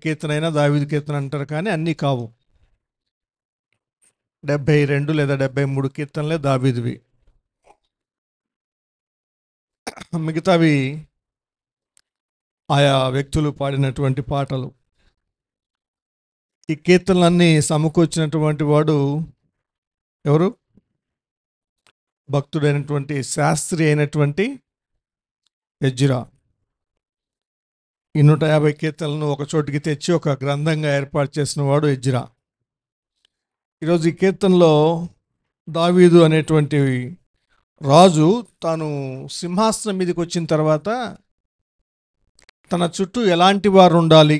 కీర్తన అయినా దావీదు కీర్తన అంటారు, కానీ అన్నీ కావు. 72 లేదా 73 కీర్తనలే దావీదువి. మిగతావి ఆయా వ్యక్తులు పాడినటువంటి పాటలు. ఈ కీర్తనలన్నీ సమకూర్చినటువంటి వాడు ఎవరు? భక్తుడైనటువంటి శాస్త్రి అయినటువంటి ఎజ్రా. ఈ 150 కీర్తనలను ఒక చోటికి తెచ్చి ఒక గ్రంథంగా ఏర్పాటు చేసిన వాడు ఎజ్రా. ఈరోజు ఈ కీర్తనలో దావీదు అనేటువంటి రాజు తాను సింహాసనం మీదకి వచ్చిన తర్వాత తన చుట్టూ ఎలాంటి వారు ఉండాలి,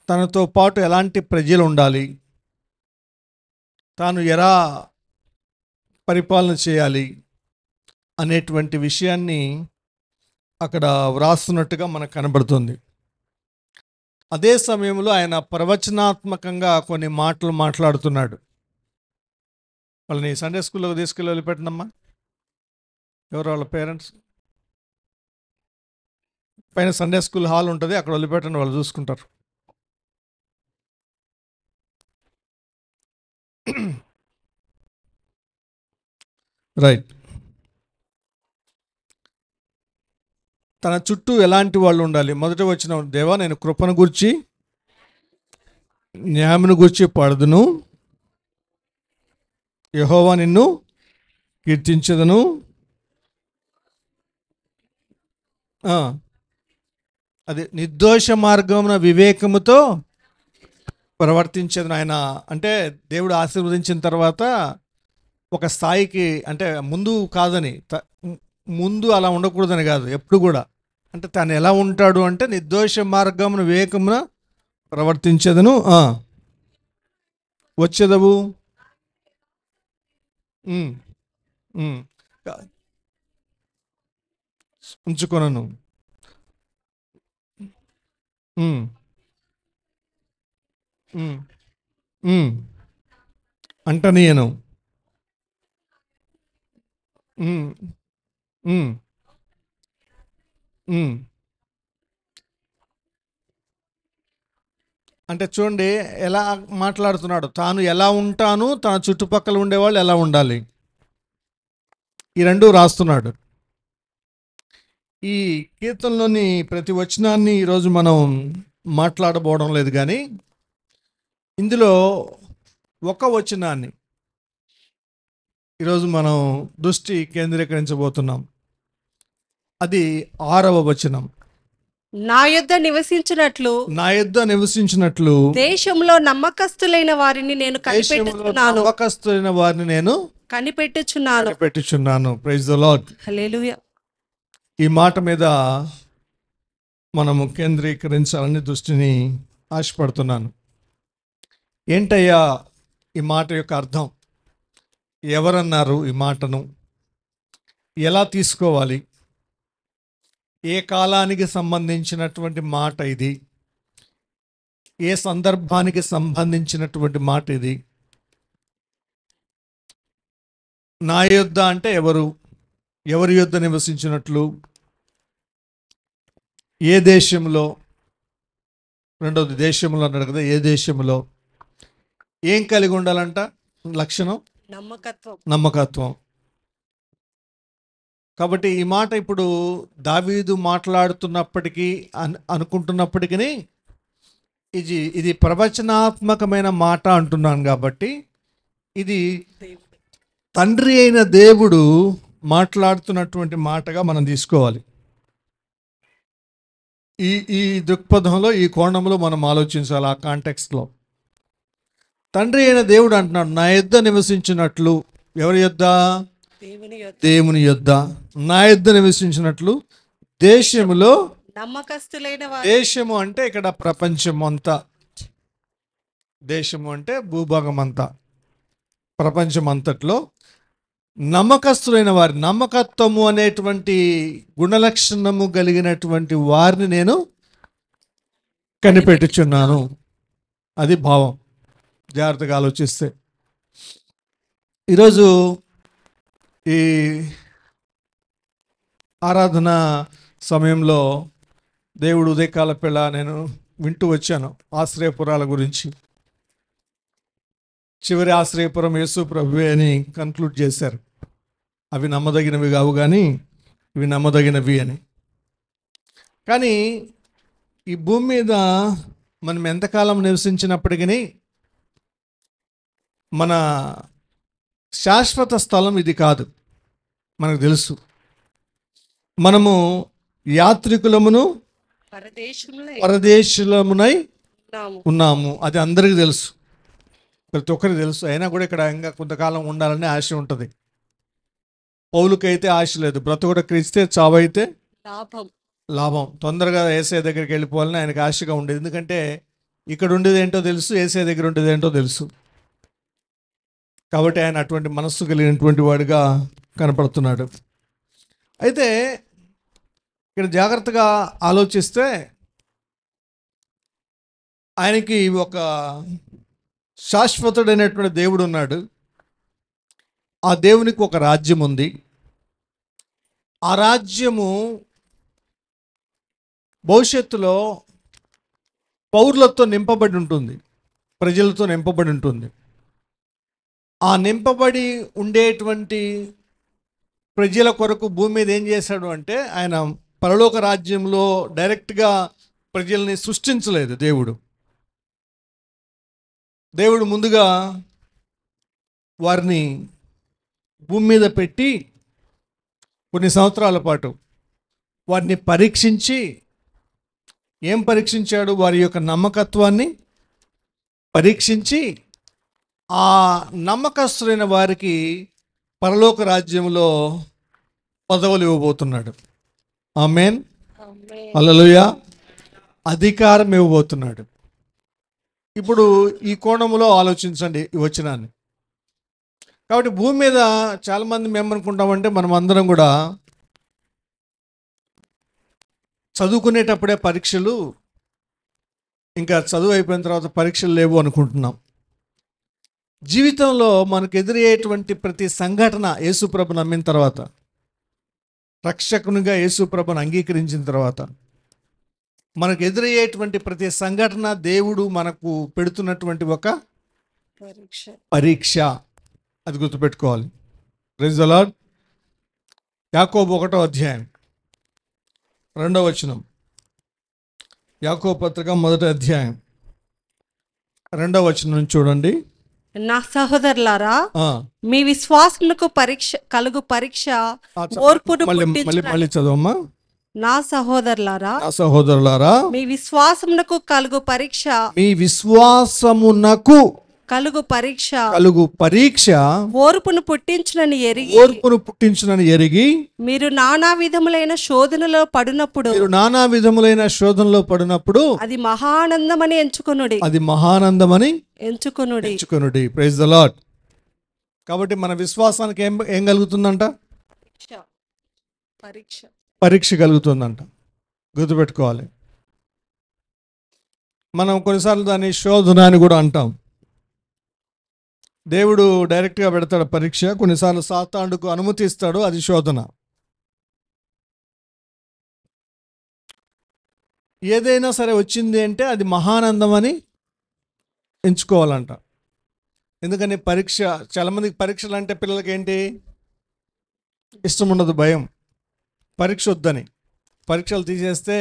తనతో పాటు ఎలాంటి ప్రజలు ఉండాలి, తాను ఎలా పరిపాలన చేయాలి అనేటువంటి విషయాన్ని అక్కడ వ్రాస్తున్నట్టుగా మనకు కనబడుతుంది. అదే సమయంలో ఆయన ప్రవచనాత్మకంగా కొన్ని మాటలు మాట్లాడుతున్నాడు. వాళ్ళని సండే స్కూల్లోకి తీసుకెళ్ళి వదిలిపెట్టనమ్మా. ఎవరు వాళ్ళ పేరెంట్స్? పైన సండే స్కూల్ హాల్ ఉంటుంది, అక్కడ వదిలిపెట్టండి, వాళ్ళు చూసుకుంటారు. రైట్. తన చుట్టూ ఎలాంటి వాళ్ళు ఉండాలి? మొదట వచ్చిన దేవా, నేను కృపను గూర్చి న్యాయమును గూర్చి పాడుదును, యెహోవా నిన్ను కీర్తించదును. అది నిర్దోష మార్గమున వివేకముతో ప్రవర్తించదు. ఆయన అంటే దేవుడు ఆశీర్వదించిన తర్వాత ఒక స్థాయికి, అంటే ముందు కాదని, ముందు అలా ఉండకూడదని కాదు, ఎప్పుడు కూడా. అంటే తను ఎలా ఉంటాడు అంటే నిర్దోష మార్గమున వివేకమున ప్రవర్తించదును. వచ్చేదవు ఉంచుకొనను. అంటనీయను. అంటే చూడండి ఎలా మాట్లాడుతున్నాడు. తాను ఎలా ఉంటాను, తన చుట్టుపక్కల ఉండేవాళ్ళు ఎలా ఉండాలి, ఈ రెండు రాస్తున్నాడు. ఈ కీర్తనలోని ప్రతి వచనాన్ని ఈరోజు మనం మాట్లాడబోవడం లేదు, కానీ ఇందులో ఒక వచనాన్ని ఈరోజు మనం దృష్టి కేంద్రీకరించబోతున్నాం. అది 6వ వచనం. నా యొద్ద నివసించినట్లు దేశంలో నమ్మకస్తులైన వారిని నేను కనిపెట్టుచున్నాను. Praise the Lord. హల్లెలూయా. ఈ మాట మీద మనము కేంద్రీకరించాలని దృష్టిని ఆశపడుతున్నాను. ఏంటయ్యా ఈ మాట యొక్క అర్థం? ఎవరన్నారు ఈ మాటను? ఎలా తీసుకోవాలి? ఏ కాలానికి సంబంధించినటువంటి మాట ఇది? ఏ సందర్భానికి సంబంధించినటువంటి మాట ఇది? నా యొద్ద అంటే ఎవరు? ఎవరి యొద్ద నివసించినట్లు? ఏ దేశంలో? రెండవది దేశంలో అన్నాడు కదా, ఏ దేశంలో? ఏం కలిగి ఉండాలంట? లక్షణం నమ్మకత్వం. కాబట్టి ఈ మాట ఇప్పుడు దావీదు మాట్లాడుతున్నప్పటికీ అనుకుంటున్నప్పటికీ ఇది ప్రవచనాత్మకమైన మాట అంటున్నాను కాబట్టి ఇది తండ్రి అయిన దేవుడు మాట్లాడుతున్నటువంటి మాటగా మనం తీసుకోవాలి. ఈ దృక్పథంలో, ఈ కోణంలో మనం ఆలోచించాలి. ఆ కాంటెక్స్ట్లో తండ్రి అయిన దేవుడు అంటున్నాడు, నా యొద్ద నివసించినట్లు. ఎవరి యొద్ద? దేవుని యొద్ద. నా యొద్ద నివసించినట్లు దేశములో నమ్మకస్తులైన వారు. దేశము అంటే ఇక్కడ ప్రపంచం అంతా. దేశము అంటే భూభాగం అంతా, ప్రపంచం అంతట్లో నమ్మకస్తులైన వారి, నమ్మకత్వము అనేటువంటి గుణలక్షణము కలిగినటువంటి వారిని నేను కనిపెట్టుచున్నాను. అది భావం. జాగ్రత్తగా ఆలోచిస్తే ఈరోజు ఈ ఆరాధన సమయంలో దేవుడు ఉదయకాల పిల్ల నేను వింటూ వచ్చాను ఆశ్రయపురాల గురించి. చివరి ఆశ్రయపురం యేసు ప్రభువే అని కన్క్లూడ్ చేశారు. అవి నమ్మదగినవి కావు కానీ ఇవి నమ్మదగినవి అని. కానీ ఈ భూమి మీద మనం ఎంతకాలం నివసించినప్పటికీ మన శాశ్వత స్థలం ఇది కాదు, మనకు తెలుసు. మనము యాత్రికులమును పరదేశులమునై ఉన్నాము, అది అందరికీ తెలుసు, ప్రతి ఒక్కరికి తెలుసు. అయినా కూడా ఇక్కడ ఇంకా కొంతకాలం ఉండాలని ఆశ ఉంటుంది. పౌలుకైతే ఆశ లేదు, బ్రతుకుట క్రీస్తే చావైతే లాభం. తొందరగా యేసయ్య దగ్గరికి వెళ్ళిపోవాలని ఆయనకు ఆశగా ఉండేది. ఎందుకంటే ఇక్కడ ఉండేది ఏంటో తెలుసు, యేసయ్య దగ్గర ఉండేది ఏంటో తెలుసు. కాబట్టి ఆయన అటువంటి మనస్సు కలిగినటువంటి వాడిగా కనపడుతున్నాడు. అయితే ఇక్కడ జాగ్రత్తగా ఆలోచిస్తే ఆయనకి ఒక శాశ్వతుడైనటువంటి దేవుడు ఉన్నాడు. ఆ దేవునికి ఒక రాజ్యం ఉంది. ఆ రాజ్యము భవిష్యత్తులో పౌరులతో నింపబడి ఉంటుంది, ప్రజలతో నింపబడి ఉంటుంది. ఆ నింపబడి ఉండేటువంటి ప్రజల కొరకు భూమి మీద ఏం చేశాడు అంటే, ఆయన పరలోక రాజ్యంలో డైరెక్ట్గా ప్రజల్ని సృష్టించలేదు. దేవుడు ముందుగా వారిని భూమి మీద పెట్టి కొన్ని సంవత్సరాల పాటు వారిని పరీక్షించి, ఏం పరీక్షించాడు? వారి యొక్క నమ్మకత్వాన్ని పరీక్షించి ఆ నమ్మకస్తులైన వారికి పరలోక రాజ్యంలో పదవులు ఇవ్వబోతున్నాడు. ఆమేన్, హల్లెలూయా. అధికారం ఇవ్వబోతున్నాడు. ఇప్పుడు ఈ కోణంలో ఆలోచించండి ఈ వచనాన్ని. కాబట్టి భూమి మీద చాలామంది మేము అనుకుంటామంటే, మనం అందరం కూడా చదువుకునేటప్పుడే పరీక్షలు, ఇంకా చదువు అయిపోయిన తర్వాత పరీక్షలు లేవు అనుకుంటున్నాం. జీవితంలో మనకు ఎదురయ్యేటువంటి ప్రతి సంఘటన, యేసుప్రభు నమ్మిన తర్వాత, రక్షకునిగా యేసుప్రభుని అంగీకరించిన తర్వాత మనకు ఎదురయ్యేటువంటి ప్రతి సంఘటన దేవుడు మనకు పెడుతున్నటువంటి ఒక పరీక్ష. అది గుర్తుపెట్టుకోవాలి. Praise the Lord. యాకోబు 1వ అధ్యాయం 2వ వచనం. యాకోబు పత్రిక 1వ అధ్యాయం 2వ వచనం నుంచి చూడండి. నా సహోదరులారా, మీ విశ్వాసమునకు కలుగు పరీక్ష ఓర్పును పుట్టించును. మళ్ళీ చదవమ్మా. నా సహోదరులారా, మీ విశ్వాసమునకు కలుగు పరీక్ష ఓర్పును పుట్టించునని ఎరిగి మీరు నానా విధములైన శోధనలో పడినప్పుడు అది మహానందమని ఎంచుకొనుడి. Praise the Lord. కాబట్టి మన విశ్వాసానికి ఏం కలుగుతుందంట? పరీక్ష కలుగుతుందంట. గుర్తుపెట్టుకోవాలి. మనం కొన్నిసార్లు దాన్ని శోధన అని కూడా అంటాం. దేవుడు డైరెక్ట్గా పెడతాడు పరీక్ష, కొన్నిసార్లు సాతానుకు అనుమతిస్తాడు, అది శోధన. ఏదైనా సరే వచ్చింది అంటే అది మహానందం అని ఎంచుకోవాలంట. ఎందుకని పరీక్ష, చాలామందికి పరీక్షలు అంటే పిల్లలకి ఏంటి ఇష్టం ఉండదు, భయం. పరీక్ష వద్దని, పరీక్షలు తీసేస్తే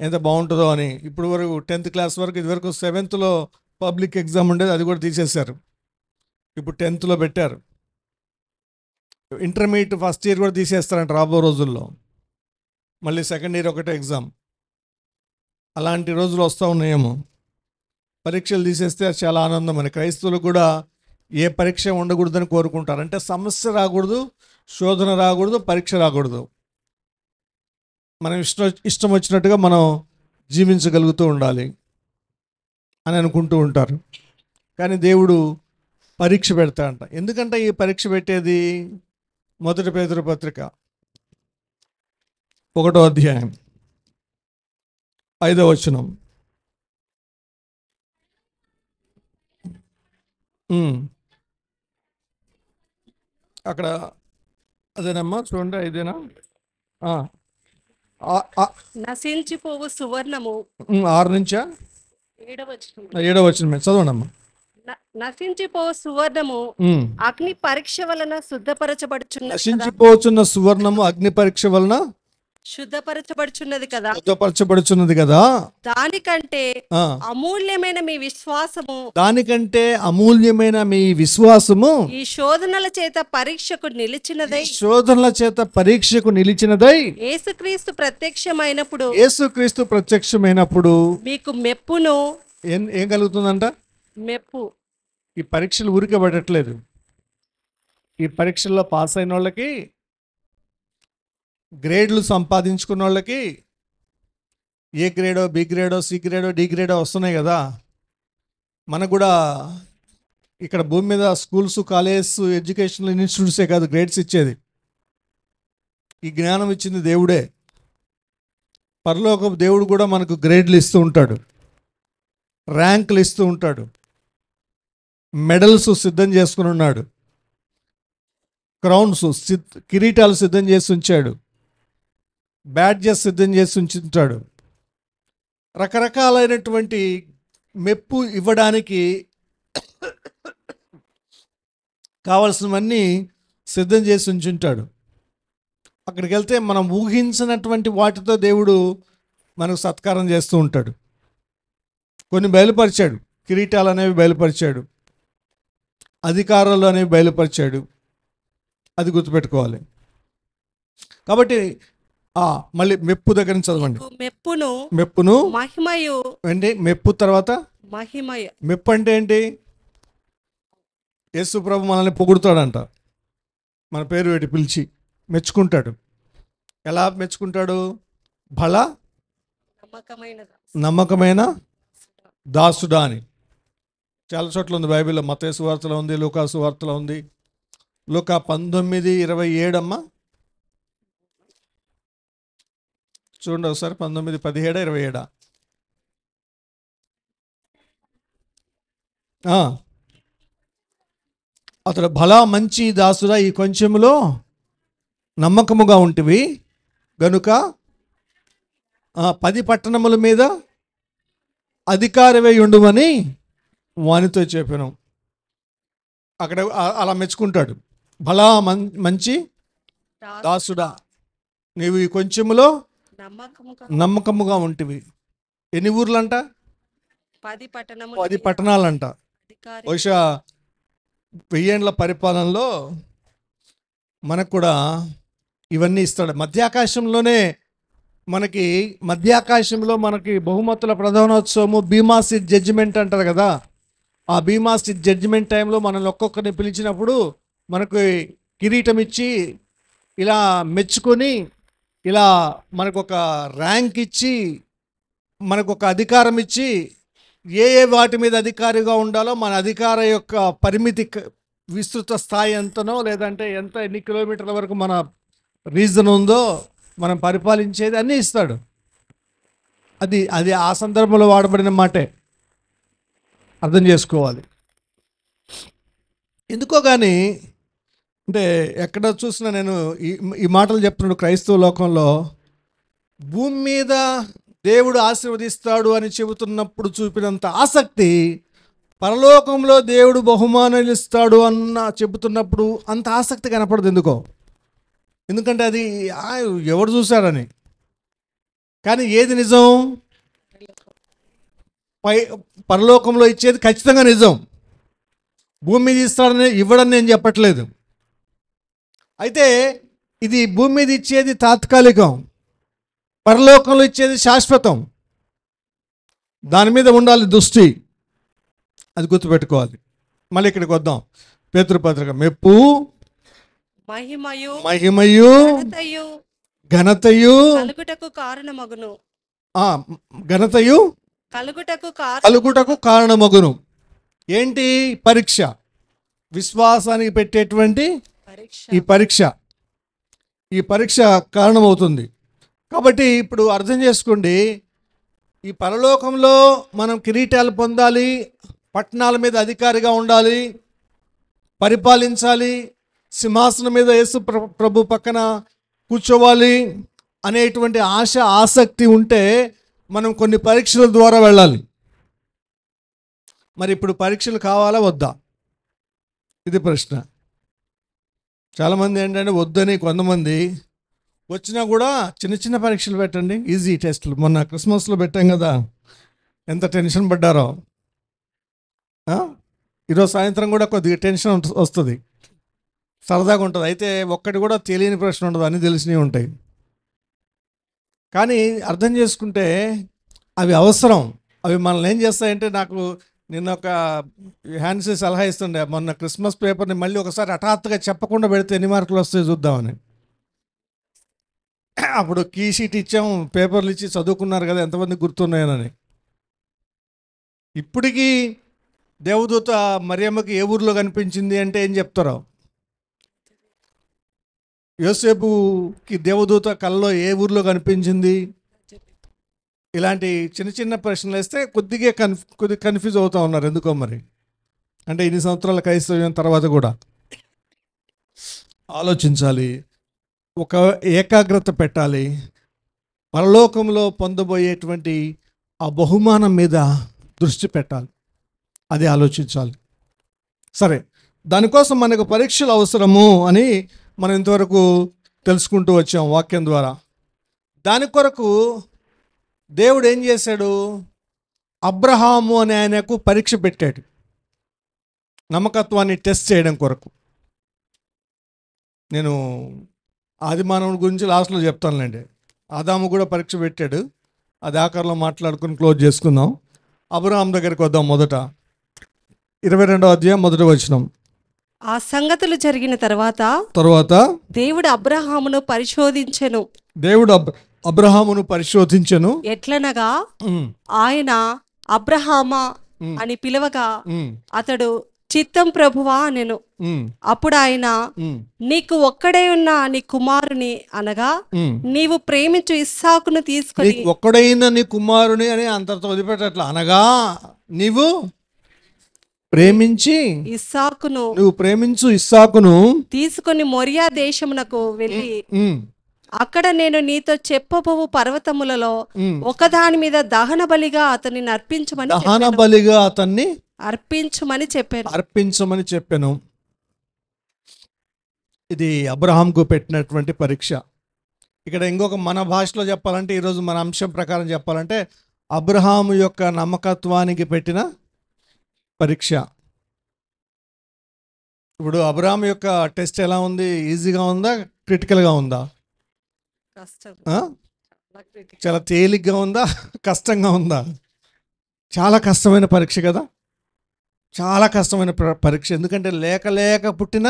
ఎంత బాగుంటుందో అని. ఇప్పుడు వరకు 10th క్లాస్ వరకు, ఇదివరకు 7thలో పబ్లిక్ ఎగ్జామ్ ఉండేది, అది కూడా తీసేశారు. ఇప్పుడు 10thలో పెట్టారు. ఇంటర్మీడియట్ ఫస్ట్ ఇయర్ కూడా తీసేస్తారంట రాబో రోజుల్లో. మళ్ళీ సెకండ్ ఇయర్ ఒకటే ఎగ్జామ్. అలాంటి రోజులు వస్తూ ఉన్నాయేమో. పరీక్షలు తీసేస్తే అది చాలా ఆనందం అని. క్రైస్తవులు కూడా ఏ పరీక్ష ఉండకూడదని కోరుకుంటారు. అంటే సమస్య రాకూడదు, శోధన రాకూడదు, పరీక్ష రాకూడదు. మనం ఇష్టం వచ్చినట్టుగా మనం జీవించగలుగుతూ ఉండాలి అని అనుకుంటూ ఉంటారు. కానీ దేవుడు పరీక్ష పెడతాడంట. ఎందుకంటే ఈ పరీక్ష పెట్టేది? 1 పేతురు పత్రిక 1వ అధ్యాయం 5వ వచనం. అక్కడ అదేనమ్మా, చూడండి. 5ఏనా? నశించిపోవు సువర్ణము 6 నుంచా 7వ వచనం. 7 చదవండి అమ్మా. నశించిపోవు సువర్ణము అగ్ని పరీక్ష వలన శుద్ధపరచబడుచున్నది కదా. నశించిపోచున్న సువర్ణము అగ్ని పరీక్ష వలన శుద్ధపరచబడుచున్నది కదా. శుద్ధపరచబడుచున్నది కదా. దానికంటే ఆ, అమూల్యమైన మీ విశ్వాసము దానికంటే అమూల్యమైన మీ విశ్వాసము ఈ శోధనల చేత పరీక్షకు నిలిచినదై శోధనల చేత పరీక్షకు నిలిచినదై యేసుక్రీస్తు ప్రత్యక్షమైనప్పుడు యేసుక్రీస్తు ప్రత్యక్షమైనప్పుడు మీకు మెప్పును ఏం కలుగుతుందంట? మెప్పు. ఈ పరీక్షలు ఊరికే పడట్లేదు. ఈ పరీక్షల్లో పాస్ అయిన వాళ్ళకి, గ్రేడ్లు సంపాదించుకున్న వాళ్ళకి, ఏ గ్రేడో, బి గ్రేడో, సి గ్రేడో, డి గ్రేడో వస్తున్నాయి కదా. మనకు కూడా ఇక్కడ భూమి మీద స్కూల్స్, కాలేజెస్, ఎడ్యుకేషనల్ ఇన్స్టిట్యూట్సే కాదు గ్రేడ్స్ ఇచ్చేది. ఈ జ్ఞానం ఇచ్చింది దేవుడే. పరలోక దేవుడు కూడా మనకు గ్రేడ్లు ఇస్తూ ఉంటాడు, ర్యాంకులు ఇస్తూ ఉంటాడు, మెడల్స్ సిద్ధం చేసుకుని ఉన్నాడు, క్రౌన్స్ కిరీటాలు సిద్ధం చేసి ఉంచాడు, బ్యాడ్జెస్ సిద్ధం చేసి ఉంచుంటాడు. రకరకాలైనటువంటి మెప్పు ఇవ్వడానికి కావలసినవన్నీ సిద్ధం చేసి ఉంచుంటాడు. అక్కడికి వెళ్తే మనం ఊహించినటువంటి వాటితో దేవుడు మనకు సత్కారం చేస్తూ ఉంటాడు. కొన్ని బయలుపరిచాడు, కిరీటాలు అనేవి బయలుపరిచాడు, అధికారాలు అనేవి బయలుపరిచాడు. అది గుర్తుపెట్టుకోవాలి. కాబట్టి మళ్ళీ మెప్పు దగ్గర నుంచి చదవండి. మెప్పును మహిమయు. ఏంటి మెప్పు తర్వాత మహిమయ? మెప్పు అంటే ఏంటి? యేసు ప్రభు మనల్ని పొగుడుతాడంట, మన పేరు పెట్టి పిలిచి మెచ్చుకుంటాడు. ఎలా మెచ్చుకుంటాడు? బల నమ్మకమైన దాసుడా అని చాలా చోట్ల ఉంది బైబిల్లో. మత్తయి సువార్తలో ఉంది, లూకా సువార్తలో ఉంది. లూకా 19:27 అమ్మా చూడండి ఒకసారి. 19:17, 27. అతడు భలా మంచి దాసుడా, ఈ కొంచెములో నమ్మకముగా ఉంటివి గనుక 10 పట్టణముల మీద అధికారివై ఉండుమని వానితో చెప్పాను. అక్కడ అలా మెచ్చుకుంటాడు. భలా మంచి దాసుడా, నీవు ఈ కొంచెములో నమ్మకముగా ఉంటివి. ఎన్ని ఊర్లంట? 10 పట్టణాలంట. బహుశా 1000 ఏళ్ల పరిపాలనలో మనకు కూడా ఇవన్నీ ఇస్తాడు. మధ్యాకాశంలో మనకి బహుమతుల ప్రధానోత్సవము, బీమాసి జడ్జిమెంట్ అంటారు కదా. ఆ బీమాసి జడ్జిమెంట్ టైంలో మనల్ని ఒక్కొక్కరిని పిలిచినప్పుడు మనకు కిరీటం ఇచ్చి, ఇలా మెచ్చుకొని, ఇలా మనకు ఒక ర్యాంక్ ఇచ్చి, మనకు ఒక అధికారం ఇచ్చి, ఏ వాటి మీద అధికారిగా ఉండాలో మన అధికార యొక్క పరిమితి, విస్తృత స్థాయి ఎంతనో, లేదంటే ఎన్ని కిలోమీటర్ల వరకు మన రీజన్ ఉందో మనం పరిపాలించేది అన్నీ ఇస్తాడు. అది ఆ సందర్భంలో వాడబడిన మాటే, అర్థం చేసుకోవాలి. ఎందుకో కానీ అంటే ఎక్కడ చూసినా నేను ఈ మాటలు చెప్తున్నాడు. క్రైస్తవ లోకంలో భూమి మీద దేవుడు ఆశీర్వదిస్తాడు అని చెబుతున్నప్పుడు చూపినంత ఆసక్తి, పరలోకంలో దేవుడు బహుమానాలు ఇస్తాడు అన్న చెబుతున్నప్పుడు అంత ఆసక్తి కనపడదు. ఎందుకంటే అది ఎవరు చూశారని. కానీ ఏది నిజం? పరలోకంలో ఇచ్చేది ఖచ్చితంగా నిజం. భూమి మీద ఇవ్వడని నేను చెప్పట్లేదు. అయితే ఇది భూమి మీద ఇచ్చేది తాత్కాలికం, పరలోకంలో ఇచ్చేది శాశ్వతం. దాని మీద ఉండాలి దృష్టి, అది గుర్తుపెట్టుకోవాలి. మళ్ళీ ఇక్కడికి వద్దాం. పేతురుపత్రిక. మెప్పు, మహిమయు, ఘనతయు కలుగుటకు కారణమగును. ఘనతయు కలుగుటకు కారణమగును. ఏంటి? పరీక్ష. విశ్వాసానికి పెట్టేటువంటి ఈ పరీక్ష కారణమవుతుంది. కాబట్టి ఇప్పుడు అర్థం చేసుకోండి, ఈ పరలోకంలో మనం కిరీటాలు పొందాలి, పట్టణాల మీద అధికారిగా ఉండాలి, పరిపాలించాలి, సింహాసనం మీద యేసు ప్రభు పక్కన కూర్చోవాలి, అనేటువంటి ఆశ ఆసక్తి ఉంటే మనం కొన్ని పరీక్షల ద్వారా వెళ్ళాలి. మరి ఇప్పుడు పరీక్షలు కావాలా వద్దా? ఇది ప్రశ్న. చాలామంది ఏంటంటే వద్దని, కొంతమంది వచ్చినా కూడా చిన్న చిన్న పరీక్షలు పెట్టండి, ఈజీ టెస్టులు. మొన్న క్రిస్మస్లో పెట్టాం కదా, ఎంత టెన్షన్ పడ్డారో. ఈరోజు సాయంత్రం కూడా కొద్దిగా టెన్షన్ వస్తుంది, సరదాగా ఉంటుంది. అయితే ఒక్కటి కూడా తెలియని ప్రశ్న ఉండదు, అన్నీ తెలిసినవి ఉంటాయి. కానీ అర్థం చేసుకుంటే అవి అవసరం. అవి మనల్ని ఏం చేస్తాయంటే, నాకు నిన్న ఒక హ్యాండ్స్ సలహా ఇస్తుండే, మొన్న క్రిస్మస్ పేపర్ని మళ్ళీ ఒకసారి హఠాత్తుగా చెప్పకుండా పెడితే ఎన్ని మార్కులు వస్తాయి చూద్దామని. అప్పుడు కీ షీట్ ఇచ్చాము, పేపర్లు ఇచ్చి చదువుకున్నారు కదా, ఎంతమంది గుర్తున్నాయనని. ఇప్పటికీ దేవదూత మరియమ్మకి ఏ ఊర్లో కనిపించింది అంటే ఏం చెప్తారో? యోసేపుకి దేవదూత కల్లో ఏ ఊర్లో కనిపించింది? ఇలాంటి చిన్న చిన్న ప్రశ్నలు వేస్తే కొద్దిగా కన్ఫ్యూజ్ అవుతూ ఉన్నారు. ఎందుకో మరి, అంటే ఇన్ని సంవత్సరాల క్రైస్తవ్యం తర్వాత కూడా ఆలోచించాలి, ఒక ఏకాగ్రత పెట్టాలి, పరలోకంలో పొందబోయేటువంటి ఆ బహుమానం మీద దృష్టి పెట్టాలి, అది ఆలోచించాలి. సరే, దానికోసం మనకు పరీక్షలు అవసరము అని మనం ఇంతవరకు తెలుసుకుంటూ వచ్చాం వాక్యం ద్వారా. దాని కొరకు దేవుడు ఏం చేశాడు? అబ్రహాము అనే ఆయనకు పరీక్ష పెట్టాడు, నమ్మకత్వాన్ని టెస్ట్ చేయడం కొరకు. నేను ఆది మానవుడి గురించి లాస్ట్లో చెప్తానులేండి. ఆదాము కూడా పరీక్ష పెట్టాడు, అది ఆఖరిలో మాట్లాడుకుని క్లోజ్ చేసుకుందాం. అబ్రహాం దగ్గరికి వద్దాం. మొదట 22వ అధ్యాయం 1వ వచనం. ఆ సంగతులు జరిగిన తర్వాత దేవుడు అబ్రహామును పరిశోధించెను. దేవుడు అబ్రహామును పరిశోధించెను. ఎట్లనగా ఆయన అబ్రహామా అని పిలవగా అతడు చిత్తం ప్రభువా అనెను. అప్పుడు ఆయన, నీకు ఒక్కడే ఉన్న నీ కుమారుని అనగా నీవు ప్రేమించు ఇస్సాకును తీసుకొని, ఒక్కడైన నీ కుమారుని అని అంతటితో వదిలిపెట్టట్లా, అనగా నీవు ప్రేమించి నువ్వు ప్రేమించు ఇస్సాకును తీసుకొని మొరియా దేశమునకు వెళ్ళి అక్కడ నేను నీతో చెప్పబోవు పర్వతములలో ఒకదాని మీద దహన బలిగా అతన్ని అర్పించమని చెప్పాను. ఇది అబ్రహాంకు పెట్టినటువంటి పరీక్ష. ఇక్కడ ఇంకొక మన భాషలో చెప్పాలంటే, ఈరోజు మన అంశం ప్రకారం చెప్పాలంటే, అబ్రహాము యొక్క నమ్మకత్వానికి పెట్టిన పరీక్ష. ఇప్పుడు అబ్రహాం యొక్క టెస్ట్ ఎలా ఉంది? ఈజీగా ఉందా, క్రిటికల్గా ఉందా? చాలా తేలిగ్గా ఉందా, కష్టంగా ఉందా? చాలా కష్టమైన పరీక్ష కదా, చాలా కష్టమైన పరీక్ష. ఎందుకంటే లేక పుట్టిన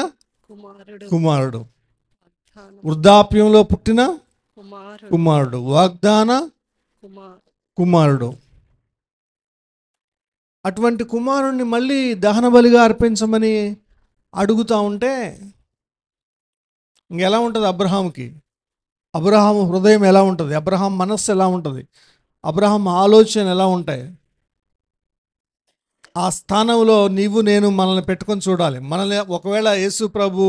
కుమారుడు, వృద్ధాప్యంలో పుట్టిన కుమారుడు, వాగ్దాన కుమారుడు. అటువంటి కుమారుణ్ణి మళ్ళీ దహన బలిగా అర్పించమని అడుగుతూ ఉంటే ఇంకెలా ఉంటుంది అబ్రహాంకి? అబ్రహాము హృదయం ఎలా ఉంటుంది? అబ్రహాం మనస్సు ఎలా ఉంటుంది? అబ్రహాం ఆలోచన ఎలా ఉంటాయి? ఆ స్థానంలో నీవు నేను మనల్ని పెట్టుకొని చూడాలి. మనల్ని ఒకవేళ యేసు ప్రభు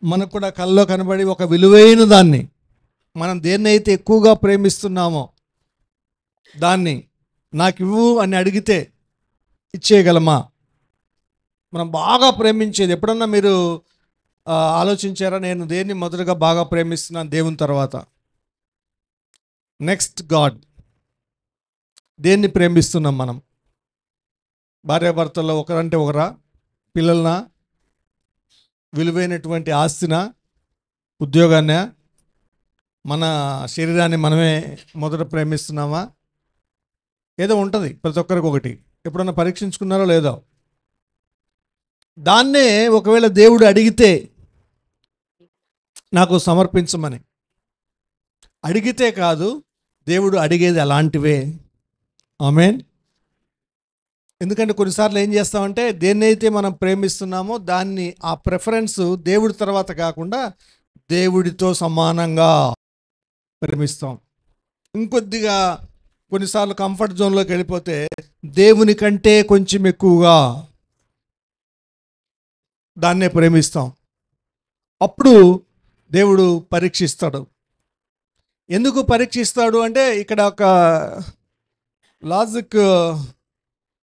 మనకు కూడా కల్లో కనబడి ఒక విలువైన దాన్ని, మనం దేన్నైతే ఎక్కువగా ప్రేమిస్తున్నామో దాన్ని నాకు ఇవ్వు అని అడిగితే ఇచ్చేయగలమా? మనం బాగా ప్రేమించేది ఎప్పుడన్నా మీరు ఆలోచించారా? నేను దేన్ని మొదటగా బాగా ప్రేమిస్తున్నాను దేవుని తర్వాత? Next God. దేన్ని ప్రేమిస్తున్నాం మనం? భార్యాభర్తల్లో ఒకరంటే ఒకరా? పిల్లలనా? విలువైనటువంటి ఆస్తినా? ఉద్యోగాన్నా? మన శరీరాన్ని మనమే మొదట ప్రేమిస్తున్నామా? ఏదో ఉంటుంది ప్రతి ఒక్కరికి ఒకటి. ఎప్పుడన్నా పరీక్షించుకున్నారో లేదో? దాన్నే ఒకవేళ దేవుడు అడిగితే నాకు సమర్పించమని అడిగితే కాదు, దేవుడు అడిగేది అలాంటివే. ఆమేన్. ఎందుకంటే కొన్నిసార్లు ఏం చేస్తామంటే, దేన్నైతే మనం ప్రేమిస్తున్నామో దాన్ని, ఆ ప్రిఫరెన్స్ దేవుడి తర్వాత కాకుండా దేవుడితో సమానంగా ప్రేమిస్తాం. ఇంకొద్దిగా కొన్నిసార్లు కంఫర్ట్ జోన్లోకి వెళ్ళిపోతే దేవుని కంటే కొంచెం ఎక్కువగా దాన్నే ప్రేమిస్తాం. అప్పుడు దేవుడు పరీక్షిస్తాడు. ఎందుకు పరీక్షిస్తాడు అంటే ఇక్కడ ఒక లాజిక్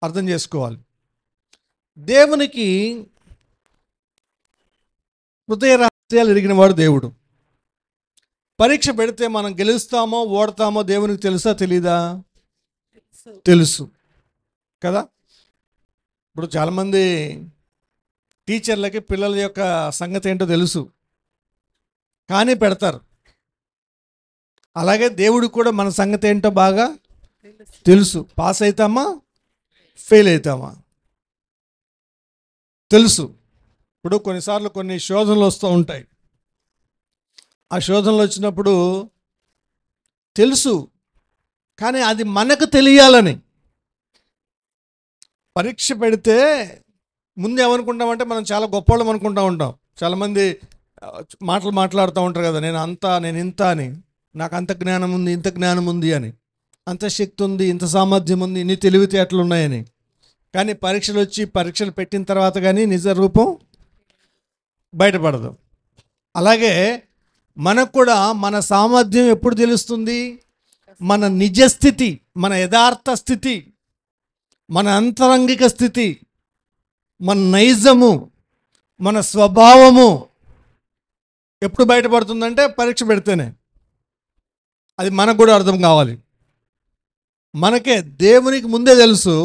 అర్థం చేసుకోవాలి. దేవునికి హృదయ రహస్యాలు ఎరిగిన వాడు దేవుడు. పరీక్ష పెడితే మనం గెలుస్తామో ఓడతామో దేవునికి తెలుసా తెలీదా? తెలుసు కదా. ఇప్పుడు చాలామంది టీచర్లకి పిల్లల యొక్క సంగతి ఏంటో తెలుసు, కానీ పెడతారు. అలాగే దేవుడు కూడా మన సంగతి ఏంటో బాగా తెలుసు. పాస్ అవుతామా ఫెయిల్ అవుతామా తెలుసు. ఇప్పుడు కొన్నిసార్లు కొన్ని శోధనలు వస్తూ ఉంటాయి. ఆ శోధనలు వచ్చినప్పుడు తెలుసు, కానీ అది మనకు తెలియాలని పరీక్ష పెడితే ముందు ఏమనుకుంటామంటే మనం చాలా గొప్పవాళ్ళం అనుకుంటూ ఉంటాం. చాలామంది మాట్లాడుతూ ఉంటారు కదా, నేను అంతా నేను ఇంత అని, నాకు అంత జ్ఞానం ఉంది ఇంత జ్ఞానం ఉంది అని, అంత శక్తి ఉంది ఇంత సామర్థ్యం ఉంది ఇన్ని తెలివితేటలు ఉన్నాయని. కానీ పరీక్షలు వచ్చి పరీక్షలు పెట్టిన తర్వాత కానీ నిజ రూపం బయటపడదు. అలాగే మనకు కూడా మన సామర్థ్యం ఎప్పుడు తెలుస్తుంది? మన నిజస్థితి, మన యథార్థ స్థితి, మన అంతరంగిక స్థితి, మన నైజము, మన స్వభావము ఎప్పుడు బయటపడుతుందంటే పరీక్ష పెడితేనే. అది మనకు కూడా అర్థం కావాలి. మనకే దేవునికి ముందే తెలుసు,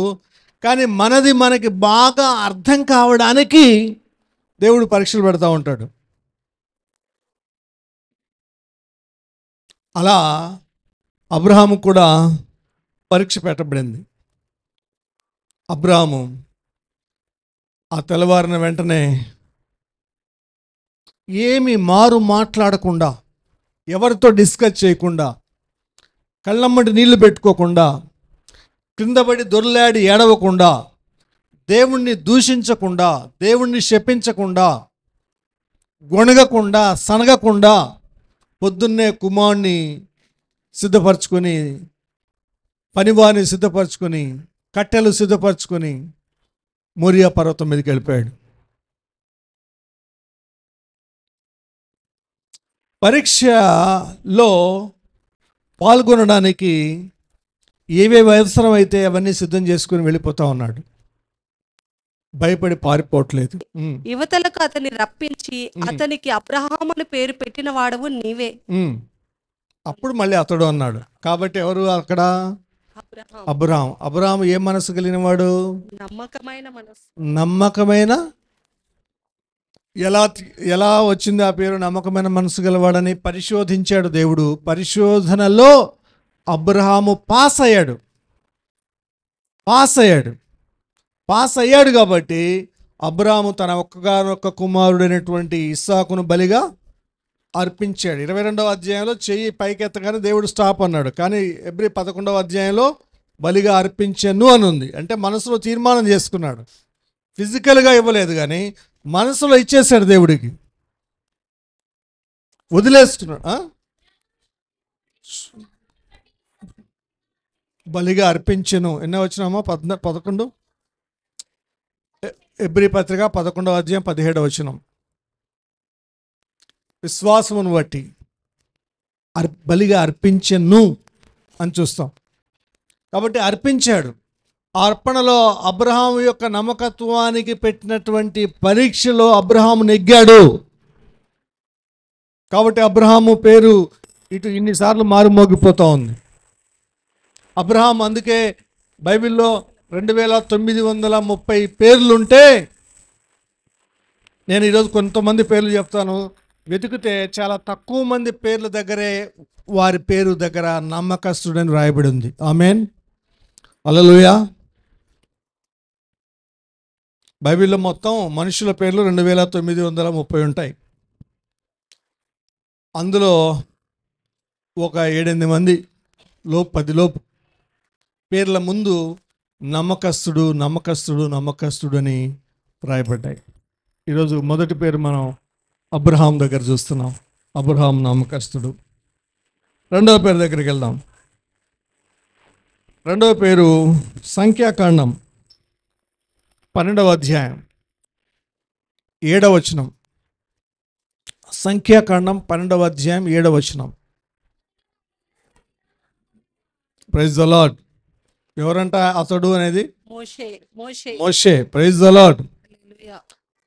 కానీ మనది మనకి బాగా అర్థం కావడానికి దేవుడు పరీక్షలు పెడతా ఉంటాడు. అలా అబ్రహాము కూడా పరీక్ష పెట్టబడింది. అబ్రహాము ఆ తెల్లవారిన వెంటనే ఏమి మారు మాట్లాడకుండా, ఎవరితో డిస్కస్ చేయకుండా, కళ్ళమ్మటి నీళ్లు పెట్టుకోకుండా, క్రిందపడి దొర్లాడి ఏడవకుండా, దేవుణ్ణి దూషించకుండా, దేవుణ్ణి శపించకుండా, గొణగకుండా, సనగకుండా పొద్దున్నే కుమారుణ్ణి సిద్ధపరచుకొని, పనివారిని సిద్ధపరచుకొని, కట్టెలు సిద్ధపరచుకొని మోరియా పర్వతం మీదకి వెళ్ళిపోయాడు. పరీక్షలో పాల్గొనడానికి ఏవేవి అవసరమైతే అవన్నీ సిద్ధం చేసుకుని వెళ్ళిపోతా ఉన్నాడు. భయపడి పారిపోవట్లేదు. యువతలకు అతన్ని రప్పించి అతనికి అబ్రహాము అని పేరు పెట్టిన వాడవు నీవే. అప్పుడు మళ్ళీ అతడు అన్నాడు. కాబట్టి ఎవరు అక్కడ? అబ్రహాం. అబ్రహాం ఏ మనసు కలిగిన వాడు? నమ్మకమైన మనసు. నమ్మకమైన, ఎలా వచ్చింది ఆ పేరు? నమ్మకమైన మనసు గలవాడని పరిశోధించాడు దేవుడు. పరిశోధనలో అబ్రహాము పాస్ అయ్యాడు కాబట్టి అబ్రహాము తన ఒక్కగానొక్క కుమారుడైనటువంటి ఇస్సాకును బలిగా అర్పించాడు. 22వ అధ్యాయంలో చెయ్యి పైకెత్తగానే దేవుడు స్టాప్ అన్నాడు. కానీ ఎబ్రీ 11వ అధ్యాయంలో బలిగా అర్పించను అని ఉంది. అంటే మనసులో తీర్మానం చేసుకున్నాడు. ఫిజికల్గా ఇవ్వలేదు, కానీ మనసులో ఇచ్చేశాడు దేవుడికి, వదిలేస్తున్నాడు. బలిగా అర్పించను. ఎన్నో వచ్చినామో 11 ఎబ్రీ పత్రిక 11వ అధ్యాయం 17వ వచనం. విశ్వాసమును బట్టి బలిగా అర్పించను అని చూస్తాం. కాబట్టి అర్పించాడు. ఆ అర్పణలో అబ్రహాము యొక్క నమ్మకత్వానికి పెట్టినటువంటి పరీక్షలో అబ్రహాము నెగ్గాడు. కాబట్టి అబ్రహాము పేరు ఇటు ఇన్నిసార్లు మారుమోగిపోతూ ఉంది. అబ్రహాం, అందుకే బైబిల్లో 2930 పేర్లుంటే నేను ఈరోజు కొంతమంది పేర్లు చెప్తాను. వెతికితే చాలా తక్కువ మంది పేర్ల దగ్గరే వారి పేరు దగ్గర నమ్మకస్తుడని రాయబడి ఉంది. ఆమేన్, హల్లెలూయా. బైబిల్లో మొత్తం మనుషుల పేర్లు 2930 ఉంటాయి. అందులో ఒక 7-8 మంది 10 లోపు పేర్ల ముందు నమ్మకస్తుడు నమ్మకస్తుడు నమ్మకస్తుడు అని రాయబడ్డాయి. ఈరోజు మొదటి పేరు మనం అబ్రహాం దగ్గర చూస్తున్నాం. అబ్రహాం నమ్మకస్తుడు. రెండవ పేరు దగ్గరికి వెళ్దాం. రెండవ పేరు సంఖ్యాకాండం 12వ అధ్యాయం 7వ వచనం. సంఖ్యాకాండం 12వ అధ్యాయం 7వ వచనం. Praise the Lord. ఎవరంట అతడు అనేది? Moshe. Moshe. Moshe. Praise the Lord. Hallelujah.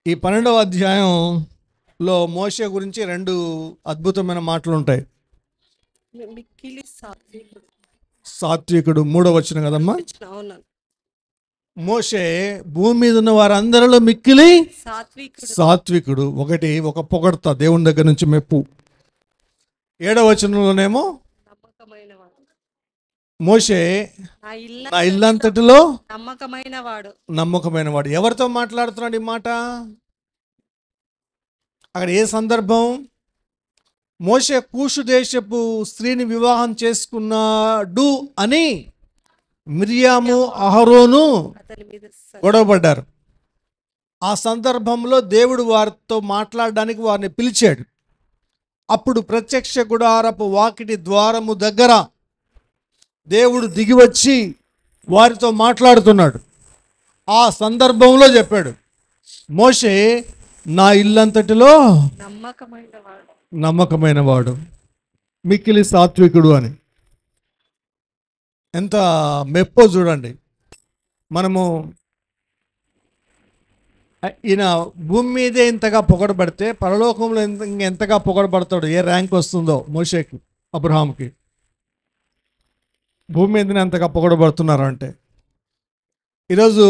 ఈ 12వ అధ్యాయంలో మోషే గురించి 2 అద్భుతమైన మాటలు ఉంటాయి. మిక్కిలి సాత్వికుడు. సాత్వికుడు 3వ వచనం కదమ్మా. అవును. మోషే భూమి మీద ఉన్న వారందరిలో మిక్కిలి సాత్వికుడు. సాత్వికుడు. ఒక పొగడ్త దేవుని దగ్గర నుంచి మెప్పు. 7వ వచనంలోనేమో నమ్మకమైన వాడు. మోషే నా నా ఇల్లంతటిలో నమ్మకమైన వాడు. నమ్మకమైన వాడు. ఎవరితో మాట్లాడుతున్నాడు ఈ మాట? అక్కడ ఏ సందర్భం? మోషే కూషు దేశపు స్త్రీని వివాహం చేసుకున్నాడు అని మిరియాము అహరోను అతని మీద గొడవపడ్డారు. ఆ సందర్భంలో దేవుడు వారితో మాట్లాడడానికి వారిని పిలిచాడు. అప్పుడు ప్రత్యక్ష గుడారపు వాకిటి ద్వారము దగ్గర దేవుడు దిగివచ్చి వారితో మాట్లాడుతున్నాడు. ఆ సందర్భంలో చెప్పాడు, మోషే నా ఇల్లంతటిలో నమ్మకమైన వాడు. నమ్మకమైన వాడు, మిక్కిలి సాత్వికుడు అని. ఎంత మెప్పో చూడండి. మనము ఈయన భూమి మీదే ఇంతగా పొగడబడితే పరలోకంలో ఎంతగా పొగడబడతాడు? ఏ ర్యాంక్ వస్తుందో మోషేకి, అబ్రహాంకి. భూమి మీదనే అంతగా పొగడబడుతున్నారు అంటే ఈరోజు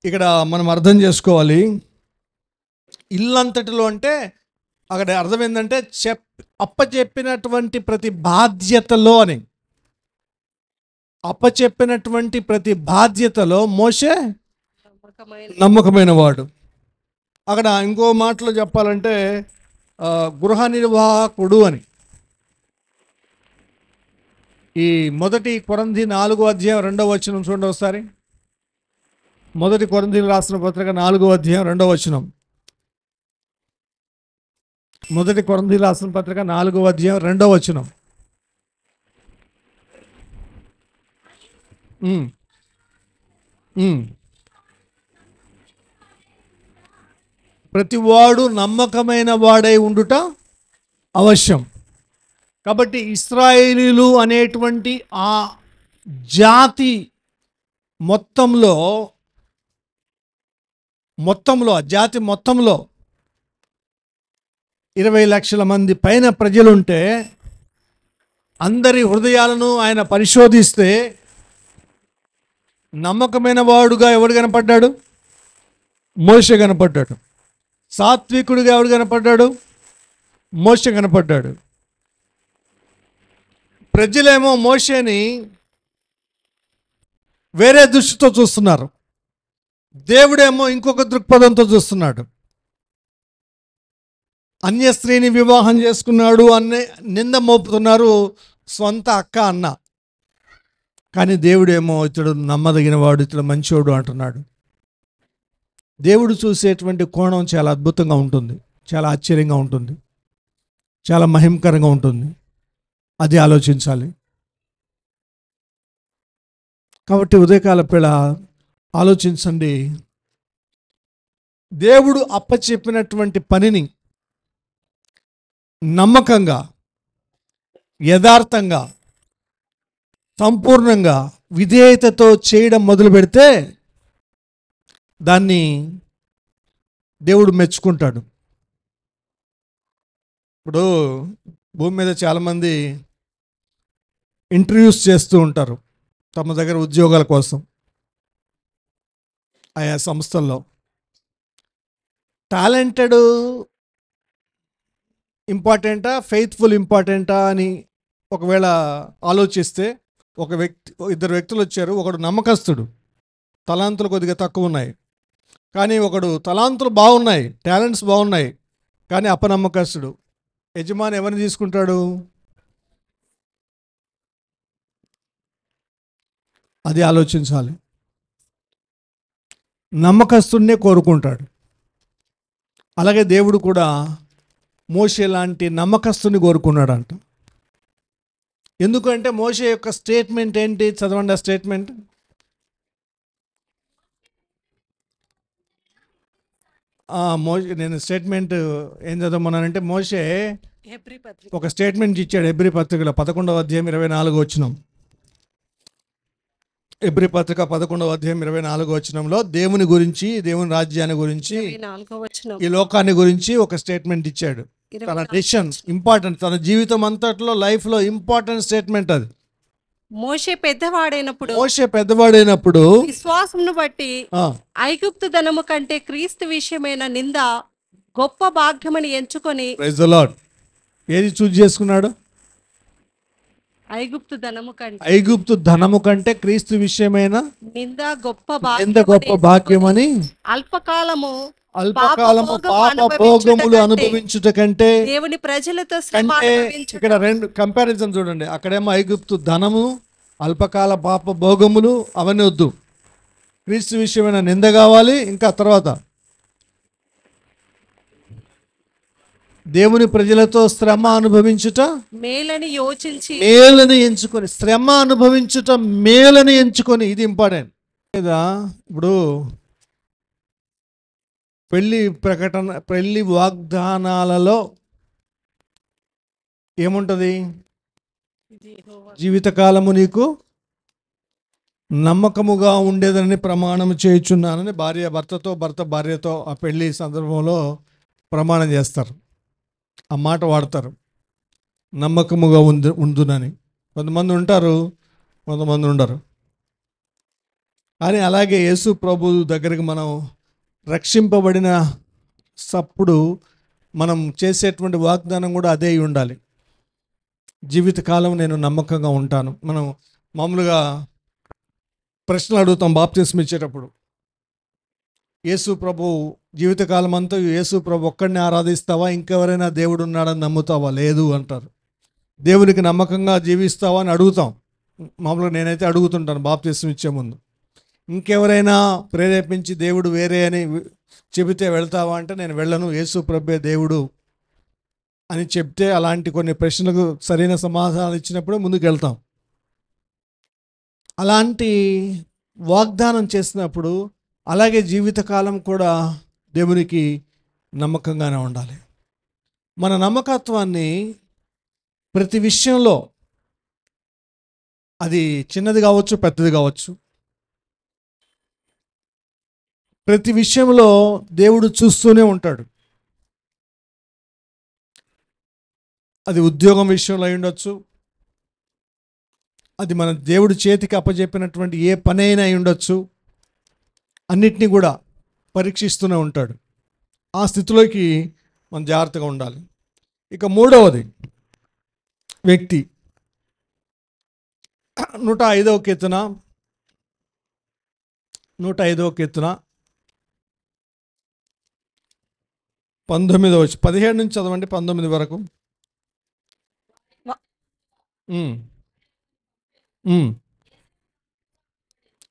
ఇక్కడ మనం అర్థం చేసుకోవాలి. ఇల్లంతటిలో అంటే అక్కడ అర్థం ఏంటంటే అప్పచెప్పినటువంటి ప్రతి బాధ్యతలో అని. అప్పచెప్పినటువంటి ప్రతి బాధ్యతలో మోషే నమ్మకమైన వాడు. అక్కడ ఇంకో మాటలో చెప్పాలంటే గృహ నిర్వాహకుడు అని. ఈ 1 కొరింథీ 4వ అధ్యాయం 2వ వచనం చూడండి ఒకసారి. 1 కొరింథీయులకు రాసిన పత్రిక 4వ అధ్యాయం 2వ వచనం. 1 కొరింథీయులకు రాసిన పత్రిక 4వ అధ్యాయం 2వ వచనం. ప్రతివాడు నమ్మకమైన వాడై ఉండుట అవశ్యం. కాబట్టి ఇశ్రాయేలీలు అనేటువంటి ఆ జాతి మొత్తంలో ఆ జాతి మొత్తంలో 20 లక్షల మంది పైన ప్రజలుంటే అందరి హృదయాలను ఆయన పరిశోధిస్తే నమ్మకమైన వాడుగా ఎవడు కనపడ్డాడు? మోషే కనపడ్డాడు. సాత్వికుడిగా ఎవడు కనపడ్డాడు? మోషే కనపడ్డాడు. ప్రజలేమో మోషేని వేరే దృష్టితో చూస్తున్నారు, దేవుడేమో ఇంకొక దృక్పథంతో చూస్తున్నాడు. అన్య స్త్రీని వివాహం చేసుకున్నాడు అనే నింద మోపుతున్నారు సొంత అక్క అన్న. కానీ దేవుడేమో ఇతడు నమ్మదగిన వాడు, ఇతడు మంచివాడు అంటున్నాడు. దేవుడు చూసేటువంటి కోణం చాలా అద్భుతంగా ఉంటుంది, చాలా ఆశ్చర్యంగా ఉంటుంది, చాలా మహిమకరంగా ఉంటుంది. అది ఆలోచించాలి. కాబట్టి ఉదయకాల పిల్ల ఆలోచించండి. దేవుడు అప్పచెప్పినటువంటి పనిని నమ్మకంగా, యథార్థంగా, సంపూర్ణంగా, విధేయతతో చేయడం మొదలు పెడితే దాన్ని దేవుడు మెచ్చుకుంటాడు. ఇప్పుడు భూమి మీద చాలామంది ఇంటర్వ్యూస్ చేస్తూ ఉంటారు తమ దగ్గర ఉద్యోగాల కోసం. ఆయా సంస్థల్లో టాలెంటెడ్ ఇంపార్టెంటా, ఫెయిత్ఫుల్ ఇంపార్టెంటా అని ఒకవేళ ఆలోచిస్తే ఇద్దరు వ్యక్తులు వచ్చారు. ఒకడు నమ్మకస్తుడు, తలాంతులు కొద్దిగా తక్కువ ఉన్నాయి. కానీ ఒకడు తలాంతులు బాగున్నాయి, టాలెంట్స్ బాగున్నాయి, కానీ అపనమ్మకస్తుడు. యజమాని ఎవరిని తీసుకుంటాడు? అది ఆలోచించాలి. నమ్మకస్తున్నే కోరుకుంటాడు. అలాగే దేవుడు కూడా మోషే లాంటి నమ్మకస్తుని కోరుకున్నాడంట. ఎందుకంటే మోషే యొక్క స్టేట్మెంట్ ఏంటి? చదవండి ఆ స్టేట్మెంట్. నేను స్టేట్మెంట్ ఏం చదవమన్నానంటే, మోషే ఒక స్టేట్మెంట్ ఇచ్చాడు హెబ్రీ పత్రికలో 11వ అధ్యాయం 24వ వచనం. ఎబ్రీ పత్రిక 11వ అధ్యాయం 24వ వచనంలో దేవుని గురించి, దేవుని రాజ్యాన్ని గురించి, 24వ వచనం, ఈ లోకాన్ని గురించి ఒక స్టేట్మెంట్ ఇచ్చాడు. తన డెసిషన్ ఇంపార్టెంట్, తన జీవితం అంతట్లో లైఫ్లో ఇంపార్టెంట్ స్టేట్మెంట్ అది. మోషే పెద్దవాడైనప్పుడు మోషే పెద్దవాడైనప్పుడు విశ్వాసమును బట్టి ఆ, ఐగుప్తు ధనము కంటే క్రీస్తు విషయమైన నింద గొప్ప భాగ్యమని ఎంచుకొని ప్రైజ్ ది లార్డ్. ఏది చూజ్ చేసుకున్నాడు? ఐగుప్తు ధనము కంటే ఐగుప్తు ధనము కంటే క్రీస్తు విషయమైన నింద గొప్ప ఎంత గొప్ప భాగ్యమని, అల్పకాలము అల్పకాలము పాపభోగము పాప భోగములు అనుభవించుట అనుభవించుట కంటే దేవుని ప్రజలతో శ్రమ అంటే అనుభవించుట. ఇక్కడ రెండు కంపారిజన్ చూడండి. అక్కడేమో ఐగుప్తు ధనము, అల్పకాల పాప భోగములు అవన్నీ వద్దు, క్రీస్తు విషయమైన నింద కావాలి. ఇంకా తర్వాత దేవుని ప్రజలతో శ్రమ అనుభవించుట మేలని యోచించి మేలని ఎంచుకొని, శ్రమ అనుభవించుట మేలని ఎంచుకొని, ఇది ఇంపార్టెంట్. లేదా ఇప్పుడు పెళ్లి ప్రకటన, పెళ్లి వాగ్దానాలలో ఏముంటుంది? జీవితకాలము నీకు నమ్మకముగా ఉండేదని ప్రమాణం చేయుచున్నానని భర్త భార్యతో ఆ పెళ్లి సందర్భంలో ప్రమాణం చేస్తారు. ఆ మాట వాడతారు, నమ్మకముగా ఉండునని. కొంతమంది ఉంటారు, కొంతమంది ఉండరు. కానీ అలాగే యేసు ప్రభు దగ్గరికి మనం రక్షింపబడిన సప్పుడు మనం చేసేటువంటి వాగ్దానం కూడా అదే అయి ఉండాలి. జీవితకాలం నేను నమ్మకంగా ఉంటాను. మనం మామూలుగా ప్రశ్నలు అడుగుతాం బాప్తిస్మం ఇచ్చేటప్పుడు. యేసు ప్రభు జీవితకాలం అంతా యేసు ప్రభు ఒక్కడిని ఆరాధిస్తావా, ఇంకెవరైనా దేవుడు ఉన్నాడని నమ్ముతావా? లేదు అంటారు. దేవునికి నమ్మకంగా జీవిస్తావా అని అడుగుతాం. మామూలుగా నేనైతే అడుగుతుంటాను బాప్తిస్మం ఇచ్చే ముందు. ఇంకెవరైనా ప్రేరేపించి దేవుడు వేరే అని చెబితే వెళ్తావా అంటే నేను వెళ్ళను, యేసు ప్రభే దేవుడు అని చెప్తే, అలాంటి కొన్ని ప్రశ్నలకు సరైన సమాధానం ఇచ్చినప్పుడు ముందుకు వెళ్తాం. అలాంటి వాగ్దానం చేసినప్పుడు అలాగే జీవితకాలం కూడా దేవునికి నమ్మకంగానే ఉండాలి. మన నమ్మకత్వాన్ని ప్రతి విషయంలో, అది చిన్నది కావచ్చు, పెద్దది కావచ్చు, ప్రతి విషయంలో దేవుడు చూస్తూనే ఉంటాడు. అది ఉద్యోగం విషయంలో అయి ఉండొచ్చు, అది మన దేవుడి చేతికి అప్పచెప్పినటువంటి ఏ పని అయినా అయి ఉండొచ్చు. అన్నిటినీ కూడా పరీక్షిస్తూనే ఉంటాడు. ఆ స్థితిలోకి మనం జాగ్రత్తగా ఉండాలి. ఇక మూడవది వ్యక్తి. 105వ కీర్తన 19వ 17 నుంచి చదవండి, 19 వరకు.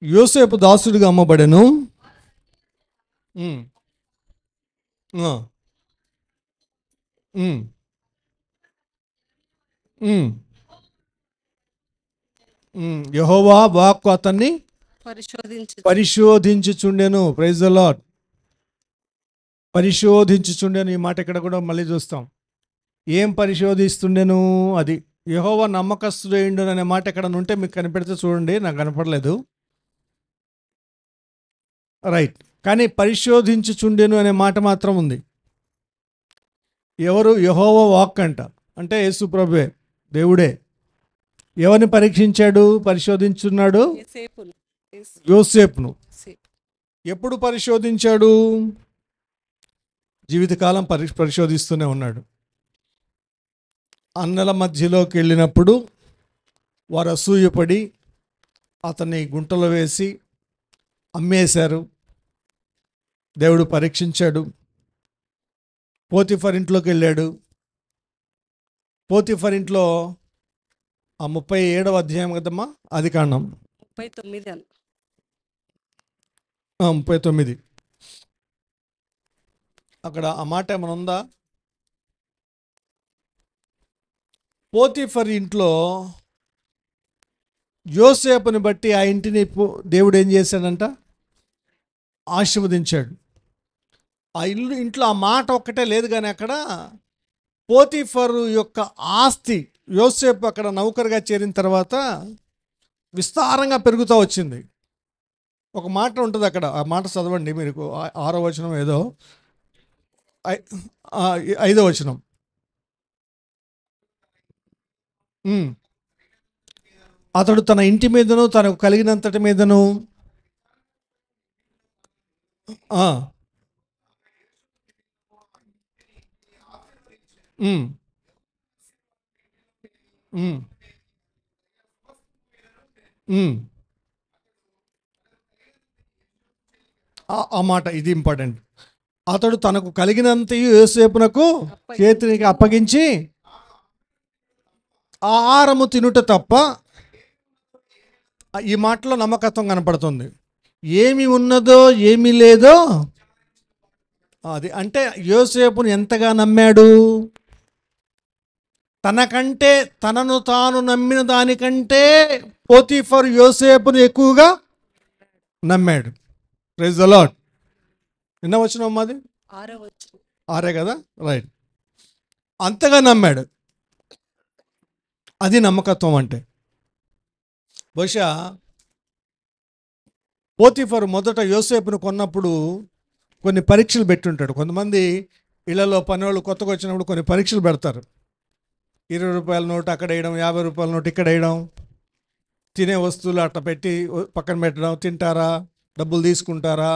యోసేపు దాసుడిగా అమ్మబడెను. యెహోవా వాక్కు అతన్ని పరిశోధించుచుండెను. Praise the Lord. పరిశోధించుచుండెను, ఈ మాట ఇక్కడ కూడా మళ్ళీ చూస్తాం. ఏం పరిశోధిస్తుండెను? అది యెహోవా నమ్మకస్తుడైండు అనే మాట ఎక్కడ ఉంటే మీకు కనిపెడితే చూడండి, నాకు కనపడలేదు. రైట్. కానీ పరిశోధించుచుండెను అనే మాట మాత్రం ఉంది. ఎవరు? యెహోవా వాక్ అంట, అంటే యేసు ప్రభువే, దేవుడే. ఎవరిని పరీక్షించాడు, పరిశోధించున్నాడు? యోసేపును. ఎప్పుడు పరిశోధించాడు? జీవితకాలం పరిశోధిస్తూనే ఉన్నాడు. అన్నల మధ్యలోకి వెళ్ళినప్పుడు వారు అసూయపడి అతన్ని గుంటలో వేసి అమ్మేశారు. దేవుడు పరీక్షించాడు. పోతిఫర్ ఇంట్లోకి వెళ్ళాడు. పోతిఫర్ ఇంట్లో ఆ 37వ అధ్యాయం కదమ్మా, ఆదికాండం 39. అక్కడ ఆ మాట ఏమైనా ఉందా? పోతిఫర్ ఇంట్లో యోసేపుని బట్టి ఆ ఇంటిని దేవుడు ఏం చేశాడంట? ఆశీర్వదించాడు. ఆ ఇంట్లో ఆ మాట ఒక్కటే లేదు, కానీ అక్కడ పోతిఫరు యొక్క ఆస్తి, యోసేపు అక్కడ నౌకరుగా చేరిన తర్వాత విస్తారంగా పెరుగుతూ వచ్చింది. ఒక మాట ఉంటుంది అక్కడ, ఆ మాట చదవండి మీరు, 6వ వచనం ఏదో, 5వ వచనం. అతడు తన ఇంటి మీదను తనకు కలిగినంతటి మీదను ఆ మాట ఇది ఇంపార్టెంట్. అతడు తనకు కలిగినంతయు యోసేపునకు చేతికి అప్పగించి ఆహారము తినుట తప్ప, ఈ మాటలో నమ్మకత్వం కనపడుతుంది. ఏమి ఉన్నదో ఏమి లేదో అది అంటే యోసేపును ఎంతగా నమ్మాడు, తనకంటే తనను తాను నమ్మిన దానికంటే పోతీఫర్ యోసేపును ఎక్కువగా నమ్మాడు. Praise the Lord. నిన్న వచ్చిన మాది 6 కదా, రైట్. అంతగా నమ్మాడు. అది నమ్మకత్వం అంటే. బహుశా పోతీఫర్ మొదట యోసేపును కొన్నప్పుడు కొన్ని పరీక్షలు పెట్టుంటాడు. కొంతమంది ఇళ్లలో పనివాళ్ళు కొత్తగా వచ్చినప్పుడు కొన్ని పరీక్షలు పెడతారు. 20 రూపాయల నోటు అక్కడ వేయడం, 50 రూపాయల నోటు ఇక్కడ వేయడం, తినే వస్తువులు అట్లా పెట్టి పక్కన పెట్టడం, తింటారా, డబ్బులు తీసుకుంటారా,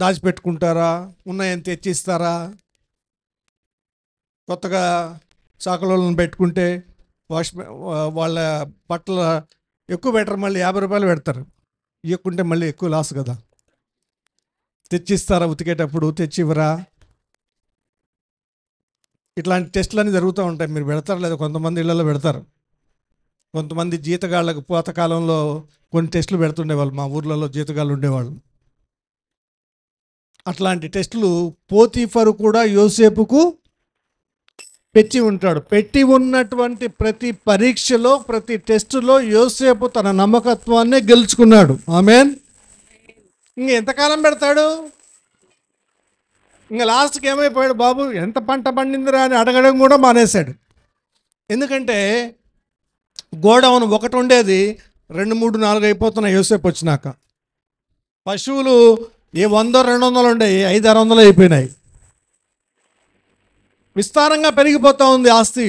దాచిపెట్టుకుంటారా, ఉన్నాయని తెచ్చిస్తారా, కొత్తగా చాకలోళ్ళని పెట్టుకుంటే వాళ్ళ బట్టల ఎక్కువ పెట్టరు, మళ్ళీ 50 రూపాయలు పెడతారు. ఇవ్వకుంటే మళ్ళీ ఎక్కువ లాస్ కదా. తెచ్చిస్తారా, ఉతికేటప్పుడు తెచ్చివ్వరా, ఇట్లాంటి టెస్టులు అన్నీ జరుగుతూ ఉంటాయి. మీరు పెడతారు లేదా? కొంతమంది ఇళ్లలో పెడతారు. కొంతమంది జీతగాళ్ళకు పాతకాలంలో కొన్ని టెస్టులు పెడుతుండేవాళ్ళు. మా ఊర్లలో జీతగాళ్ళు ఉండేవాళ్ళు. అట్లాంటి టెస్టులు పోతీఫరు కూడా యోసేపుకు పెట్టి ఉంటాడు. పెట్టి ఉన్నటువంటి ప్రతి పరీక్షలో, ప్రతి టెస్టులో యోసేపు తన నమ్మకత్వాన్ని గెలుచుకున్నాడు. ఆమేన్. ఎంతకాలం పెడతాడు? ఇంకా లాస్ట్కి ఏమైపోయాడు, బాబు ఎంత పంట పండిందిరా అని అడగడం కూడా మానేశాడు. ఎందుకంటే గోడౌన్ ఒకటి ఉండేది, 2, 3, 4 అయిపోతున్నాయి యోసేపు వచ్చినాక. పశువులు 100, 200 ఉండేవి, 500, 600 అయిపోయినాయి. విస్తారంగా పెరిగిపోతూ ఉంది ఆస్తి,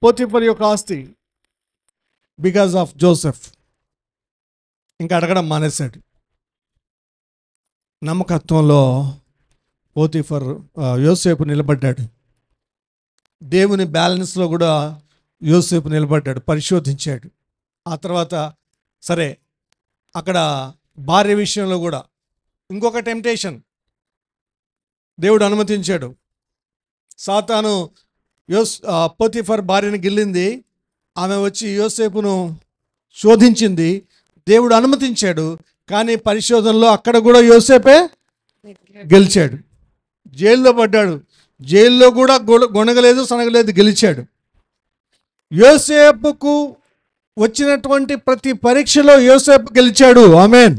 పోతీఫర్ యొక్క ఆస్తి, బికాజ్ ఆఫ్ జోసెఫ్. ఇంకా అడగడం మానేశాడు. నమ్మకత్వంలో పోతీఫర్ యోసేపు నిలబడ్డాడు. దేవుని బ్యాలెన్స్లో కూడా యోసేపు నిలబడ్డాడు, పరిశోధించాడు. ఆ తర్వాత సరే, అక్కడ భార్య విషయంలో కూడా ఇంకొక టెంప్టేషన్ దేవుడు అనుమతించాడు. సాతాను పోతీఫర్ భార్యను గిల్లింది, ఆమె వచ్చి యోసేపును శోధించింది. దేవుడు అనుమతించాడు, కానీ పరిశోధనలో అక్కడ కూడా యోసేపే గెలిచాడు. జైల్లో పడ్డాడు, జైల్లో కూడా గొనగలేదు, సనగలేదు, గెలిచాడు. యోసేపుకు వచ్చినటువంటి ప్రతి పరీక్షలో యోసేపు గెలిచాడు. ఆమేన్.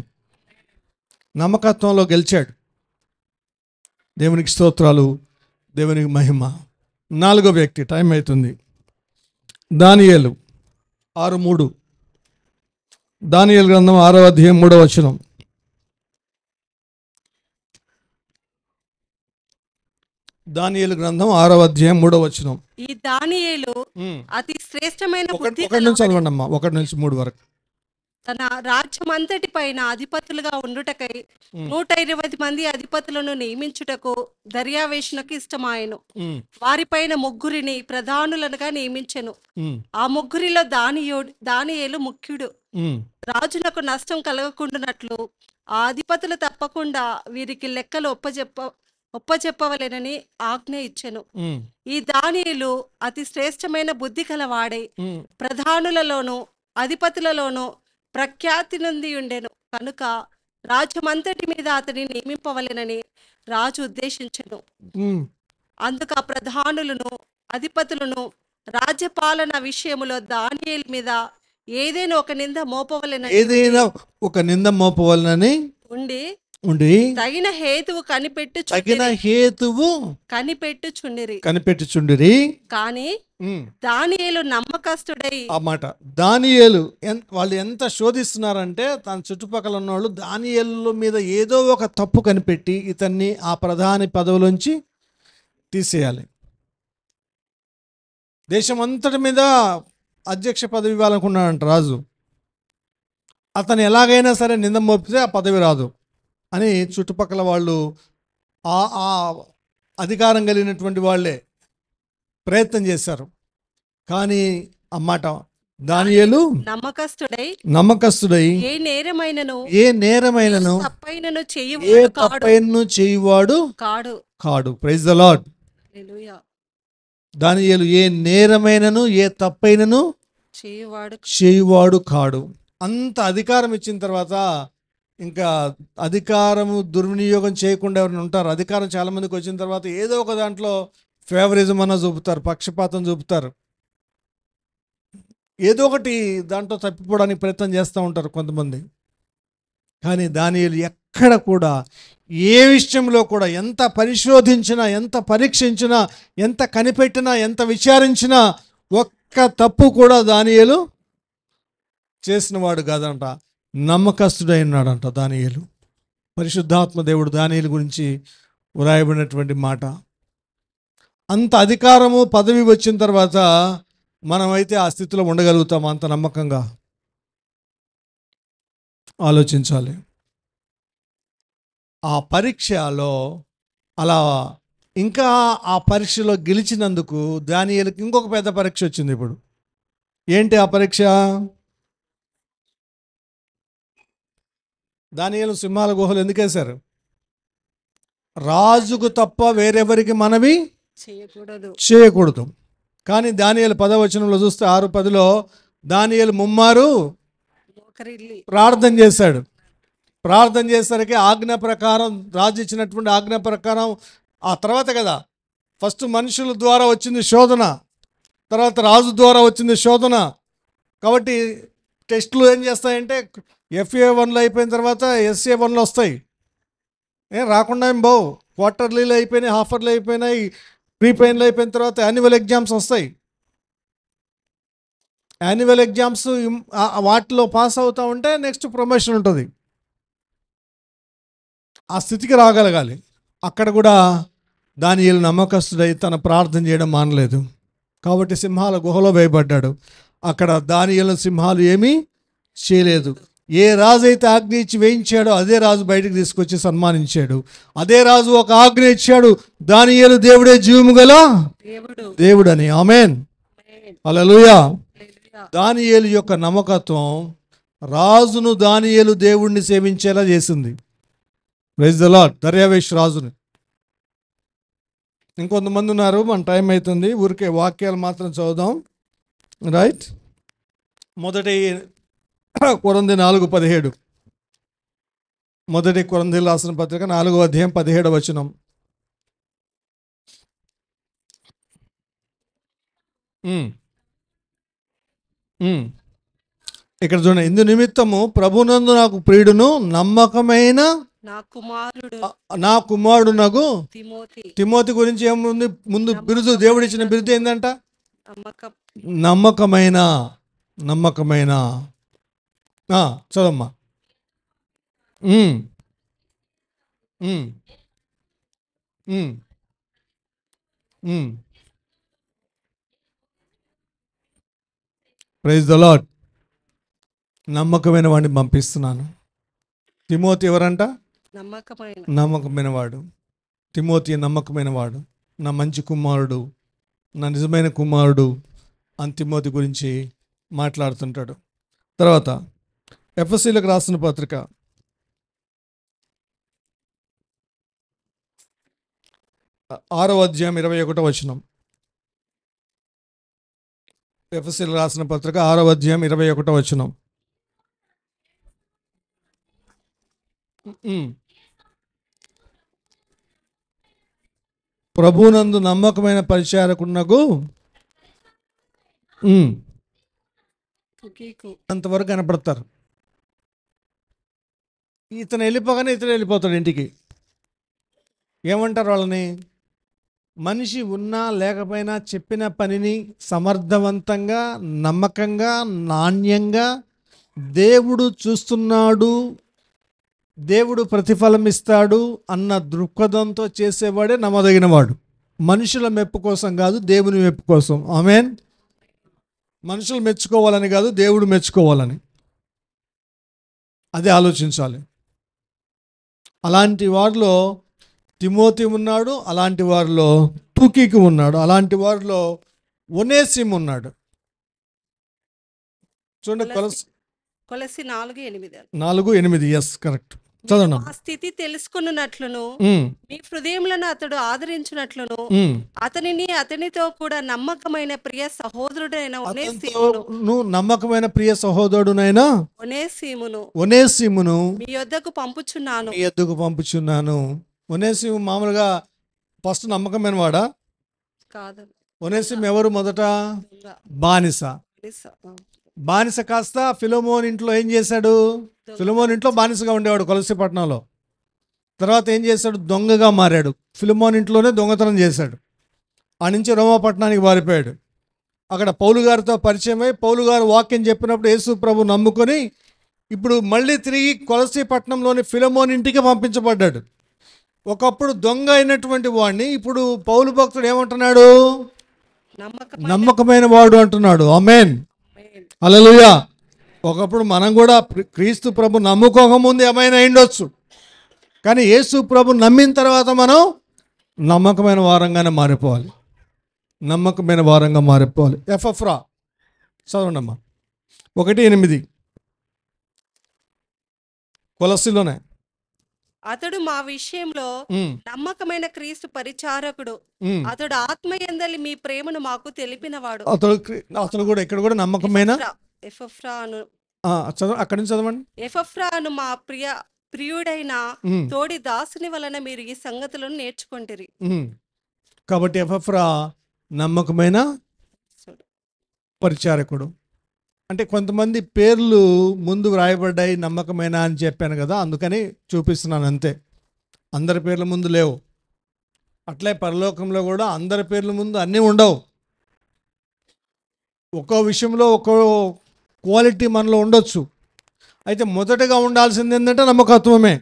నమ్మకత్వంలో గెలిచాడు. దేవునికి స్తోత్రాలు, దేవునికి మహిమ. 4వ వ్యక్తి, టైం అవుతుంది. దానియేలు 6:3. దానియేలు గ్రంథం 6వ అధ్యాయం 3వ వచనం. దానియేలు గ్రంథం 6వ అధ్యాయం 3వ వచనం. ఈ దానియేలు అతి శ్రేష్టమైన బుద్ధి ఒకటి నుంచి చదవండి అమ్మా, 1 నుంచి 3 వరకు. తన రాజ్యమంతటి పైన అధిపతులుగా ఉండుటకై 120 మంది అధిపతులను నియమించుటకు దర్యావేషునకు ఇష్టమాయెను. వారిపైన 3 ప్రధానులనుగా నియమించెను. ఆ 3లో దానియేలు ముఖ్యుడు. రాజునకు నష్టం కలగకుండానట్లు ఆ అధిపతులు తప్పకుండా వీరికి లెక్కలు ఒప్పచెప్పవలెనని ఆజ్ఞ ఇచ్చెను. ఈ దానియేలు అతి శ్రేష్టమైన బుద్ధి కలవాడై ప్రధానులలోను అధిపతులలోను ప్రఖ్యాతి నొంది ఉండెను. కనుక రాజ్యమంతటి మీద అతని నియమింపవలెనని రాజు ఉద్దేశించెను. అందుకు ఆ ప్రధానులను అధిపతులను రాజ్యపాలన విషయములో దానియేలు మీద ఏదైనా ఒక నింద మోపవలెనని ఉండి ఉండి తగిన హేతువు తగిన హేతువు కనిపెట్టుచుండిరి. కానీ దానియేలు నమ్మకస్తుడై ఆ మాట దానియేలు వాళ్ళు ఎంత శోధిస్తున్నారంటే తన చుట్టుపక్కల ఉన్న వాళ్ళు దానియేలు మీద ఏదో ఒక తప్పు కనిపెట్టి ఇతన్ని ఆ ప్రధాని పదవిలోంచి తీసేయాలి. దేశం అంతటి మీద అధ్యక్ష పదవి ఇవ్వాలనుకున్నాడంట రాజు. అతను ఎలాగైనా సరే నింద మోపితే ఆ పదవి రాదు అని చుట్టుపక్కల వాళ్ళు ఆ అధికారం కలిగినటువంటి వాళ్ళే ప్రయత్నం చేశారు. కానీ అమ్మాట దానియేలు నమ్మకస్తుడై ఏ నేరమైనను ఏ తప్పైనను చేయువాడు కాడు. Praise the Lord. దానియేలు ఏ నేరమైనను ఏ తప్పైనను చేయువాడు కాడు. అంత అధికారం ఇచ్చిన తర్వాత ఇంకా అధికారము దుర్వినియోగం చేయకుండా ఎవరైనా ఉంటారు. అధికారం చాలామందికి వచ్చిన తర్వాత ఏదో ఒక దాంట్లో ఫేవరిజం అన్న చూపుతారు, పక్షపాతం చూపుతారు, ఏదో ఒకటి దాంట్లో తప్పిపోవడానికి ప్రయత్నం చేస్తూ ఉంటారు కొంతమంది. కానీ దానియేలు ఎక్కడ కూడా ఏ విషయంలో కూడా ఎంత పరిశోధించినా, ఎంత పరీక్షించినా, ఎంత కనిపెట్టినా, ఎంత విచారించినా ఒక్క తప్పు కూడా దానియేలు చేసిన వాడు కాదంట. నమ్మకస్తుడై ఉన్నాడంట దానియేలు. పరిశుద్ధాత్మ దేవుడు దానియేలు గురించి వ్రాయబడినటువంటి మాట. అంత అధికారము పదవి వచ్చిన తర్వాత మనమైతే ఆ స్థితిలో ఉండగలుగుతాం అంత నమ్మకంగా? ఆలోచించాలి. ఆ పరీక్షలో అలా ఇంకా ఆ పరీక్షలో గెలిచినందుకు దానియేలుకి ఇంకొక పెద్ద పరీక్ష వచ్చింది. ఇప్పుడు ఏంటి ఆ పరీక్ష? దానియేలు సింహాల గుహలు ఎందుకు వేశారు? రాజుకు తప్ప వేరెవరికి మనవి చేయకూడదు. కానీ దానియేలు 10వ వచనంలో చూస్తే 6:10లో దానియేలు ముమ్మారు ప్రార్థన చేశాడు. ప్రార్థన చేసేసరికి ఆజ్ఞ ప్రకారం, రాజు ఇచ్చినటువంటి ఆజ్ఞ ప్రకారం, ఆ తర్వాత కదా ఫస్ట్ మనుషుల ద్వారా వచ్చింది శోధన, తర్వాత రాజు ద్వారా వచ్చింది శోధన. కాబట్టి టెస్టులు ఏం చేస్తాయంటే FA1లో అయిపోయిన తర్వాత SA1లో వస్తాయి. రాకుండా ఏం బావు. క్వార్టర్లీలు అయిపోయినాయి, హాఫర్లు అయిపోయినాయి, ప్రీపెయిన్లు అయిపోయిన తర్వాత యాన్యువల్ ఎగ్జామ్స్ వస్తాయి. యాన్యువల్ ఎగ్జామ్స్ వాటిలో పాస్ అవుతూ ఉంటే నెక్స్ట్ ప్రమోషన్ ఉంటుంది. ఆ స్థితికి రాగలగాలి. అక్కడ కూడా దానియేలు నమ్మకస్తుడై తన ప్రార్థన చేయడం మానలేదు. కాబట్టి సింహాల గుహలో భయపడ్డాడు. అక్కడ దానియేలు సింహాలు ఏమీ చేయలేదు. ఏ రాజు అయితే ఆజ్ఞ ఇచ్చి వేయించాడో అదే రాజు బయటకు తీసుకొచ్చి సన్మానించాడు. అదే రాజు ఒక ఆజ్ఞ ఇచ్చాడు, దానియేలు దేవుడే జీవము గల దేవుడని. ఆమేన్, హల్లెలూయా. దానియేలు యొక్క నమ్మకత్వం రాజును దానియేలు దేవుణ్ణి సేవించేలా చేసింది. Praise the lord. దర్యావేష్ రాజుని. ఇంకొంతమంది ఉన్నారు, మన టైం అవుతుంది, ఊరికే వాక్యాలు మాత్రం చదువుదాం. రైట్. మొదటి కొరింథీ 4:17. మొదటి కొరింథీయులకు రాసిన పత్రిక 4వ అధ్యాయం 17వ వచనం. ఇక్కడ చూడండి. ఇందు నిమిత్తము ప్రభునందు నాకు ప్రియుడును నమ్మకమైన నా కుమారుడు నాకు తిమోతి గురించి ఏముంది? ముందు బిరుదు, దేవుడిచ్చిన బిరుదు ఏంటంట? నమ్మకమైన. చదమ్మా. Praise the Lord. నమ్మకమైన వాడిని పంపిస్తున్నాను. తిమోతి ఎవరంట? నమ్మకమైన వాడు. తిమోతి నమ్మకమైన వాడు, నా మంచి కుమారుడు, నా నిజమైన కుమారుడు అని తిమోతి గురించి మాట్లాడుతుంటాడు. తర్వాత ఎఫెసీయులకు రాసిన పత్రిక 6వ అధ్యాయం 21వ వచనం. ఎఫెసీయులకు రాసిన పత్రిక 6వ అధ్యాయం 21వ వచనం. ప్రభునందు నమ్మకమైన పరిచారకునకు అంతవరకు కనపడతారు. ఇతను వెళ్ళిపోగానే ఇతను వెళ్ళిపోతాడు ఇంటికి. ఏమంటారు వాళ్ళని? మనిషి ఉన్నా లేకపోయినా చెప్పిన పనిని సమర్థవంతంగా, నమ్మకంగా, నాణ్యంగా దేవుడు చూస్తున్నాడు, దేవుడు ప్రతిఫలం ఇస్తాడు అన్న దృక్పథంతో చేసేవాడే నమ్మదగినవాడు. మనుషుల మెప్పు కోసం కాదు, దేవుని మెప్పు కోసం. ఆమేన్. మనుషులు మెచ్చుకోవాలని కాదు, దేవుడు మెచ్చుకోవాలని. అదే ఆలోచించాలి. అలాంటి వారిలో తిమోతి ఉన్నాడు, అలాంటి వారిలో తుకికు ఉన్నాడు, అలాంటి వారిలో ఒనేసిము ఉన్నాడు. చూడండి, కొలసి 4:8. 4:8. Yes, correct. చదవండి. ఆ స్థితి తెలుసుకున్నట్లును మీ హృదయములను అతడు ఆదరించినట్లును అతనిని అతనితో కూడా నమ్మకమైన ప్రియ సహోదరుడైన నువ్వు నమ్మకమైన ప్రియ సహోదరుడునైనా ఒనేసిమును మీ యొద్దకు పంపుచున్నాను. ఒనేసిము మామూలుగా ఫస్ట్ నమ్మకమైన వాడా? కాదు. ఒనేసిము ఎవరు? మొదట బానిస కాస్త ఫిలోమోన్ ఇంట్లో ఏం చేశాడు? ఫిలోమోన్ ఇంట్లో బానిసగా ఉండేవాడు కొలసి పట్టణంలో. తర్వాత ఏం చేశాడు? దొంగగా మారాడు. ఫిలోమోన్ ఇంట్లోనే దొంగతనం చేశాడు. ఆ నుంచి రోమా పట్టణానికి పారిపోయాడు. అక్కడ పౌలు గారితో పరిచయం అయి పౌలు గారు వాక్యం చెప్పినప్పుడు యేసు ప్రభు నమ్ముకొని ఇప్పుడు మళ్ళీ తిరిగి కొలసి పట్టణంలోని ఫిలోమోన్ ఇంటికి పంపించబడ్డాడు. ఒకప్పుడు దొంగ అయినటువంటి వాడిని ఇప్పుడు పౌలు భక్తుడు ఏమంటున్నాడు? నమ్మకమైన వాడు అంటున్నాడు. ఆమేన్, హల్లెలూయా. ఒకప్పుడు మనం కూడా క్రీస్తు ప్రభు నమ్ముకోకముందు ఏమైనా అయిండొచ్చు, కానీ యేసు ప్రభు నమ్మిన తర్వాత మనం నమ్మకమైన వారంగానే మారిపోవాలి. నమ్మకమైన వారంగా మారిపోవాలి. ఎఫ్రా చదవండమ్మా. 1:8 కొలస్సీలోనే. అతడు మా విషయంలో నమ్మకమైన క్రీస్తు పరిచారకుడు. అతడు ఆత్మయందలి మీ ప్రేమను మాకు తెలిపినవాడు. అతడు కూడా ఇక్కడ కూడా నమ్మకమైన అక్కడి నుంచి చదవండి. ఎఫ్రాను మా ప్రియుడైన తోడి దాసుని వలన మీరు ఈ సంగతులను నేర్చుకుంటారు. కాబట్టి ఎఫ్రా నమ్మకమైన పరిచారకుడు. అంటే కొంతమంది పేర్లు ముందు వ్రాయబడ్డాయి నమ్మకమైన అని చెప్పాను కదా, అందుకని చూపిస్తున్నాను అంతే. అందరి పేర్ల ముందు లేవు. అట్లే పరలోకంలో కూడా అందరి పేర్ల ముందు అన్నీ ఉండవు. ఒక్కో విషయంలో ఒక్కో క్వాలిటీ మనలో ఉండొచ్చు. అయితే మొదటగా ఉండాల్సింది ఏంటంటే నమ్మకత్వమే.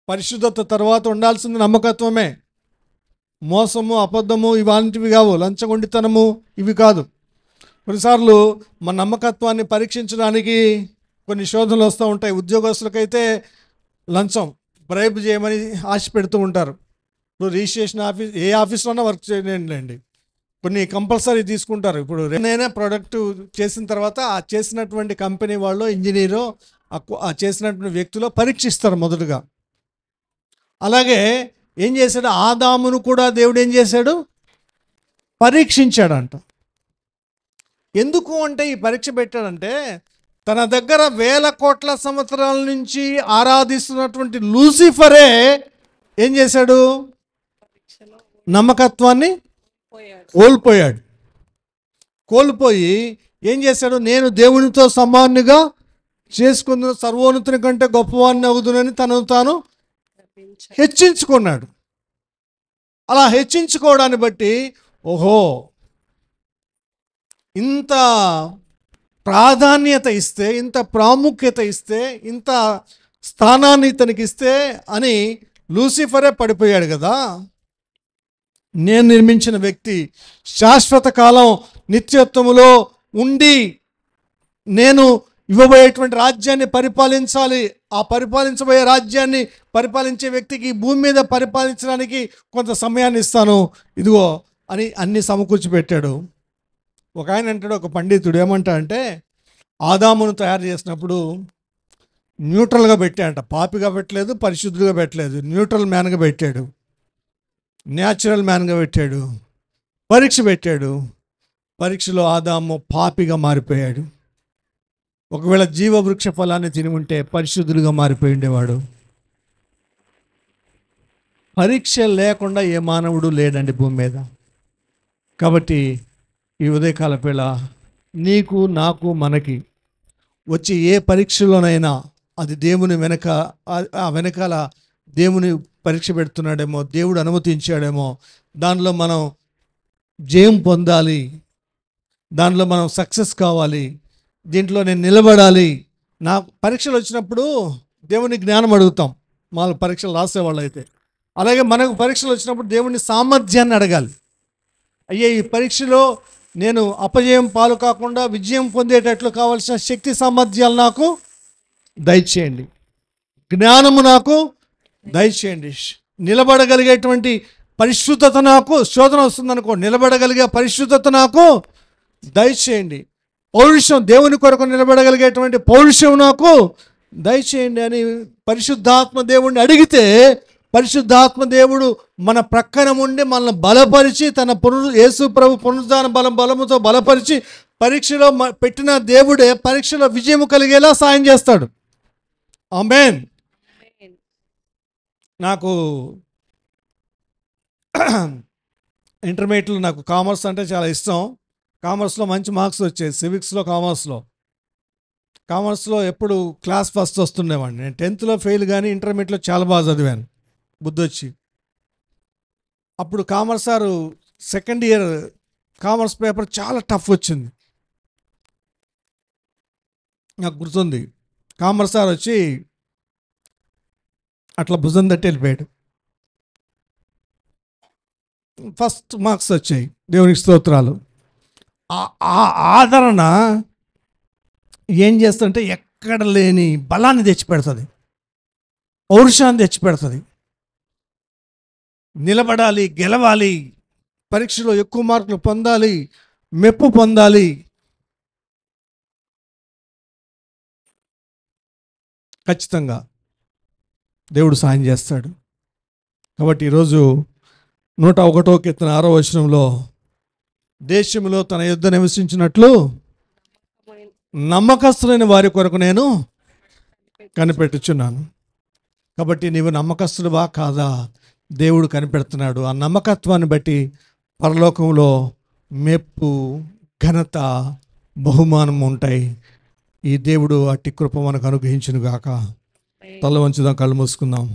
పరిశుద్ధత తర్వాత ఉండాల్సింది నమ్మకత్వమే. మోసము, అబద్ధము ఇలాంటివి కావు. లంచగొండితనము ఇవి కాదు. కొన్నిసార్లు మన నమ్మకత్వాన్ని పరీక్షించడానికి కొన్ని శోధనలు వస్తూ ఉంటాయి. ఉద్యోగస్తులకైతే లంచం, బ్రైబ్ చేయమని ఆశ పెడుతూ ఉంటారు. ఇప్పుడు రిజిస్ట్రేషన్ ఆఫీస్, ఏ ఆఫీస్లోనే వర్క్ చేయండి, కొన్ని కంపల్సరీ తీసుకుంటారు. ఇప్పుడు నేనే ప్రోడక్ట్ చేసిన తర్వాత ఆ చేసినటువంటి కంపెనీ వాళ్ళు, ఇంజనీరు, ఆ చేసినటువంటి వ్యక్తులు పరీక్షిస్తారు మొదటగా. అలాగే ఏం చేశాడు? ఆదామును కూడా దేవుడు ఏం చేశాడు? పరీక్షించాడంట. ఎందుకు అంటే ఈ పరీక్ష పెట్టాడంటే తన దగ్గర 1000 కోట్ల సంవత్సరాల నుంచి ఆరాధిస్తున్నటువంటి లూసిఫరే ఏం చేశాడు? నమ్మకత్వాన్ని కోల్పోయి ఏం చేశాడు? నేను దేవునితో సమానుగా చేసుకున్న సర్వోన్నతుని కంటే గొప్పవాడిని అవుదునని తనను తాను హెచ్చించుకున్నాడు. అలా హెచ్చించుకోవడాన్ని బట్టి ఓహో, ఇంత ప్రాధాన్యత ఇస్తే, ఇంత ప్రాముఖ్యత ఇస్తే, ఇంత స్థానాన్ని ఇతనికి ఇస్తే అని లూసిఫరే పడిపోయాడు కదా. నేను నిర్మించిన వ్యక్తి శాశ్వత కాలం నిత్యత్వములో ఉండి నేను ఇవ్వబోయేటువంటి రాజ్యాన్ని పరిపాలించాలి. ఆ పరిపాలించబోయే రాజ్యాన్ని పరిపాలించే వ్యక్తికి భూమి మీద పరిపాలించడానికి కొంత సమయాన్ని ఇస్తాను ఇదిగో అని అన్ని సమకూర్చి పెట్టాడు. ఒక ఆయన అంటాడు, ఒక పండితుడు ఏమంటా అంటే ఆదామును తయారు చేసినప్పుడు న్యూట్రల్గా పెట్టాడంట. పాపిగా పెట్టలేదు, పరిశుద్ధుడిగా పెట్టలేదు, న్యూట్రల్ మ్యాన్గా పెట్టాడు, న్యాచురల్ మ్యాన్గా పెట్టాడు. పరీక్ష పెట్టాడు. పరీక్షలో ఆదాము పాపిగా మారిపోయాడు. ఒకవేళ జీవవృక్ష ఫలాన్ని తిని ఉంటే పరిశుద్ధుడిగా మారిపోయి ఉండేవాడు. పరీక్ష లేకుండా ఏ మానవుడు లేడండి భూమి మీద. కాబట్టి ఈ ఉదయకాల వేళ నీకు, నాకు, మనకి వచ్చి ఏ పరీక్షలోనైనా అది దేవుని ఆ వెనకాల దేవుని పరీక్ష పెడుతున్నాడేమో, దేవుడు అనుమతించాడేమో. దానిలో మనం జయం పొందాలి, దానిలో మనం సక్సెస్ కావాలి, దీంట్లో నేను నిలబడాలి. నా పరీక్షలు వచ్చినప్పుడు దేవుని జ్ఞానం అడుగుతాం, మా పరీక్షలు రాసేవాళ్ళు అయితే. అలాగే మనకు పరీక్షలు వచ్చినప్పుడు దేవుని సామర్థ్యాన్ని అడగాలి. అయ్యే ఈ పరీక్షలో నేను అపజయం పాలు కాకుండా విజయం పొందేటట్లు కావాల్సిన శక్తి సామర్థ్యాలు నాకు దయచేయండి, జ్ఞానము నాకు దయచేయండి, నిలబడగలిగేటువంటి పరిశుద్ధత నాకు, శోధన వస్తుందనుకో, నిలబడగలిగే పరిశుద్ధత నాకు దయచేయండి, పౌరుషం, దేవుని కొరకు నిలబడగలిగేటువంటి పౌరుషం నాకు దయచేయండి అని పరిశుద్ధాత్మ దేవుడిని అడిగితే, పరిశుద్ధాత్మ దేవుడు మన ప్రక్కన ఉండి మనల్ని బలపరిచి, తన యేసు ప్రభు పునరుద్ధాన బలముతో బలపరిచి పరీక్షలో పెట్టిన దేవుడే పరీక్షలో విజయం కలిగేలా సాయం చేస్తాడు. ఆమేన్. నాకు ఇంటర్మీడియట్లో నాకు కామర్స్ అంటే చాలా ఇష్టం. కామర్స్లో మంచి మార్క్స్ వచ్చాయి, సివిక్స్లో కామర్స్లో ఎప్పుడు క్లాస్ ఫస్ట్ వస్తుండేవాడిని. నేను 10th ఫెయిల్ కానీ ఇంటర్మీడియట్లో చాలా బాగా చదివాను, బుద్ధి వచ్చి. అప్పుడు commerce sir second year commerce paper చాలా టఫ్ వచ్చింది, నాకు గుర్తుంది. కామర్స్ సార్ వచ్చి అట్లా భుజం తట్టి వెళ్ళిపోయాడు. ఫస్ట్ మార్క్స్ వచ్చాయి, దేవునికి స్తోత్రాలు. ఆ ఆదరణ ఏం చేస్తుందంటే ఎక్కడ లేని బలాన్ని తెచ్చిపెడుతుంది, పౌరుషాన్ని తెచ్చిపెడుతుంది. నిలబడాలి, గెలవాలి, పరీక్షలో ఎక్కువ మార్కులు పొందాలి, మెప్పు పొందాలి. ఖచ్చితంగా దేవుడు సాయం చేస్తాడు. కాబట్టి ఈరోజు 101వ కీర్తన 6వ వచనంలో, దేశంలో తన యుద్ధ నివసించినట్లు నమ్మకస్తులైన వారి కొరకు నేను కనిపెట్టుచున్నాను. కాబట్టి నీవు నమ్మకస్తుడువా కాదా, దేవుడు కనిపెడుతున్నాడు. ఆ నమ్మకత్వాన్ని బట్టి పరలోకంలో మెప్పు, ఘనత, బహుమానం ఉంటాయి. ఈ దేవుడు అట్టి కృప మనకు అనుగ్రహించును గాక. తల వంచుదాం, కళ్ళు మూసుకుందాం.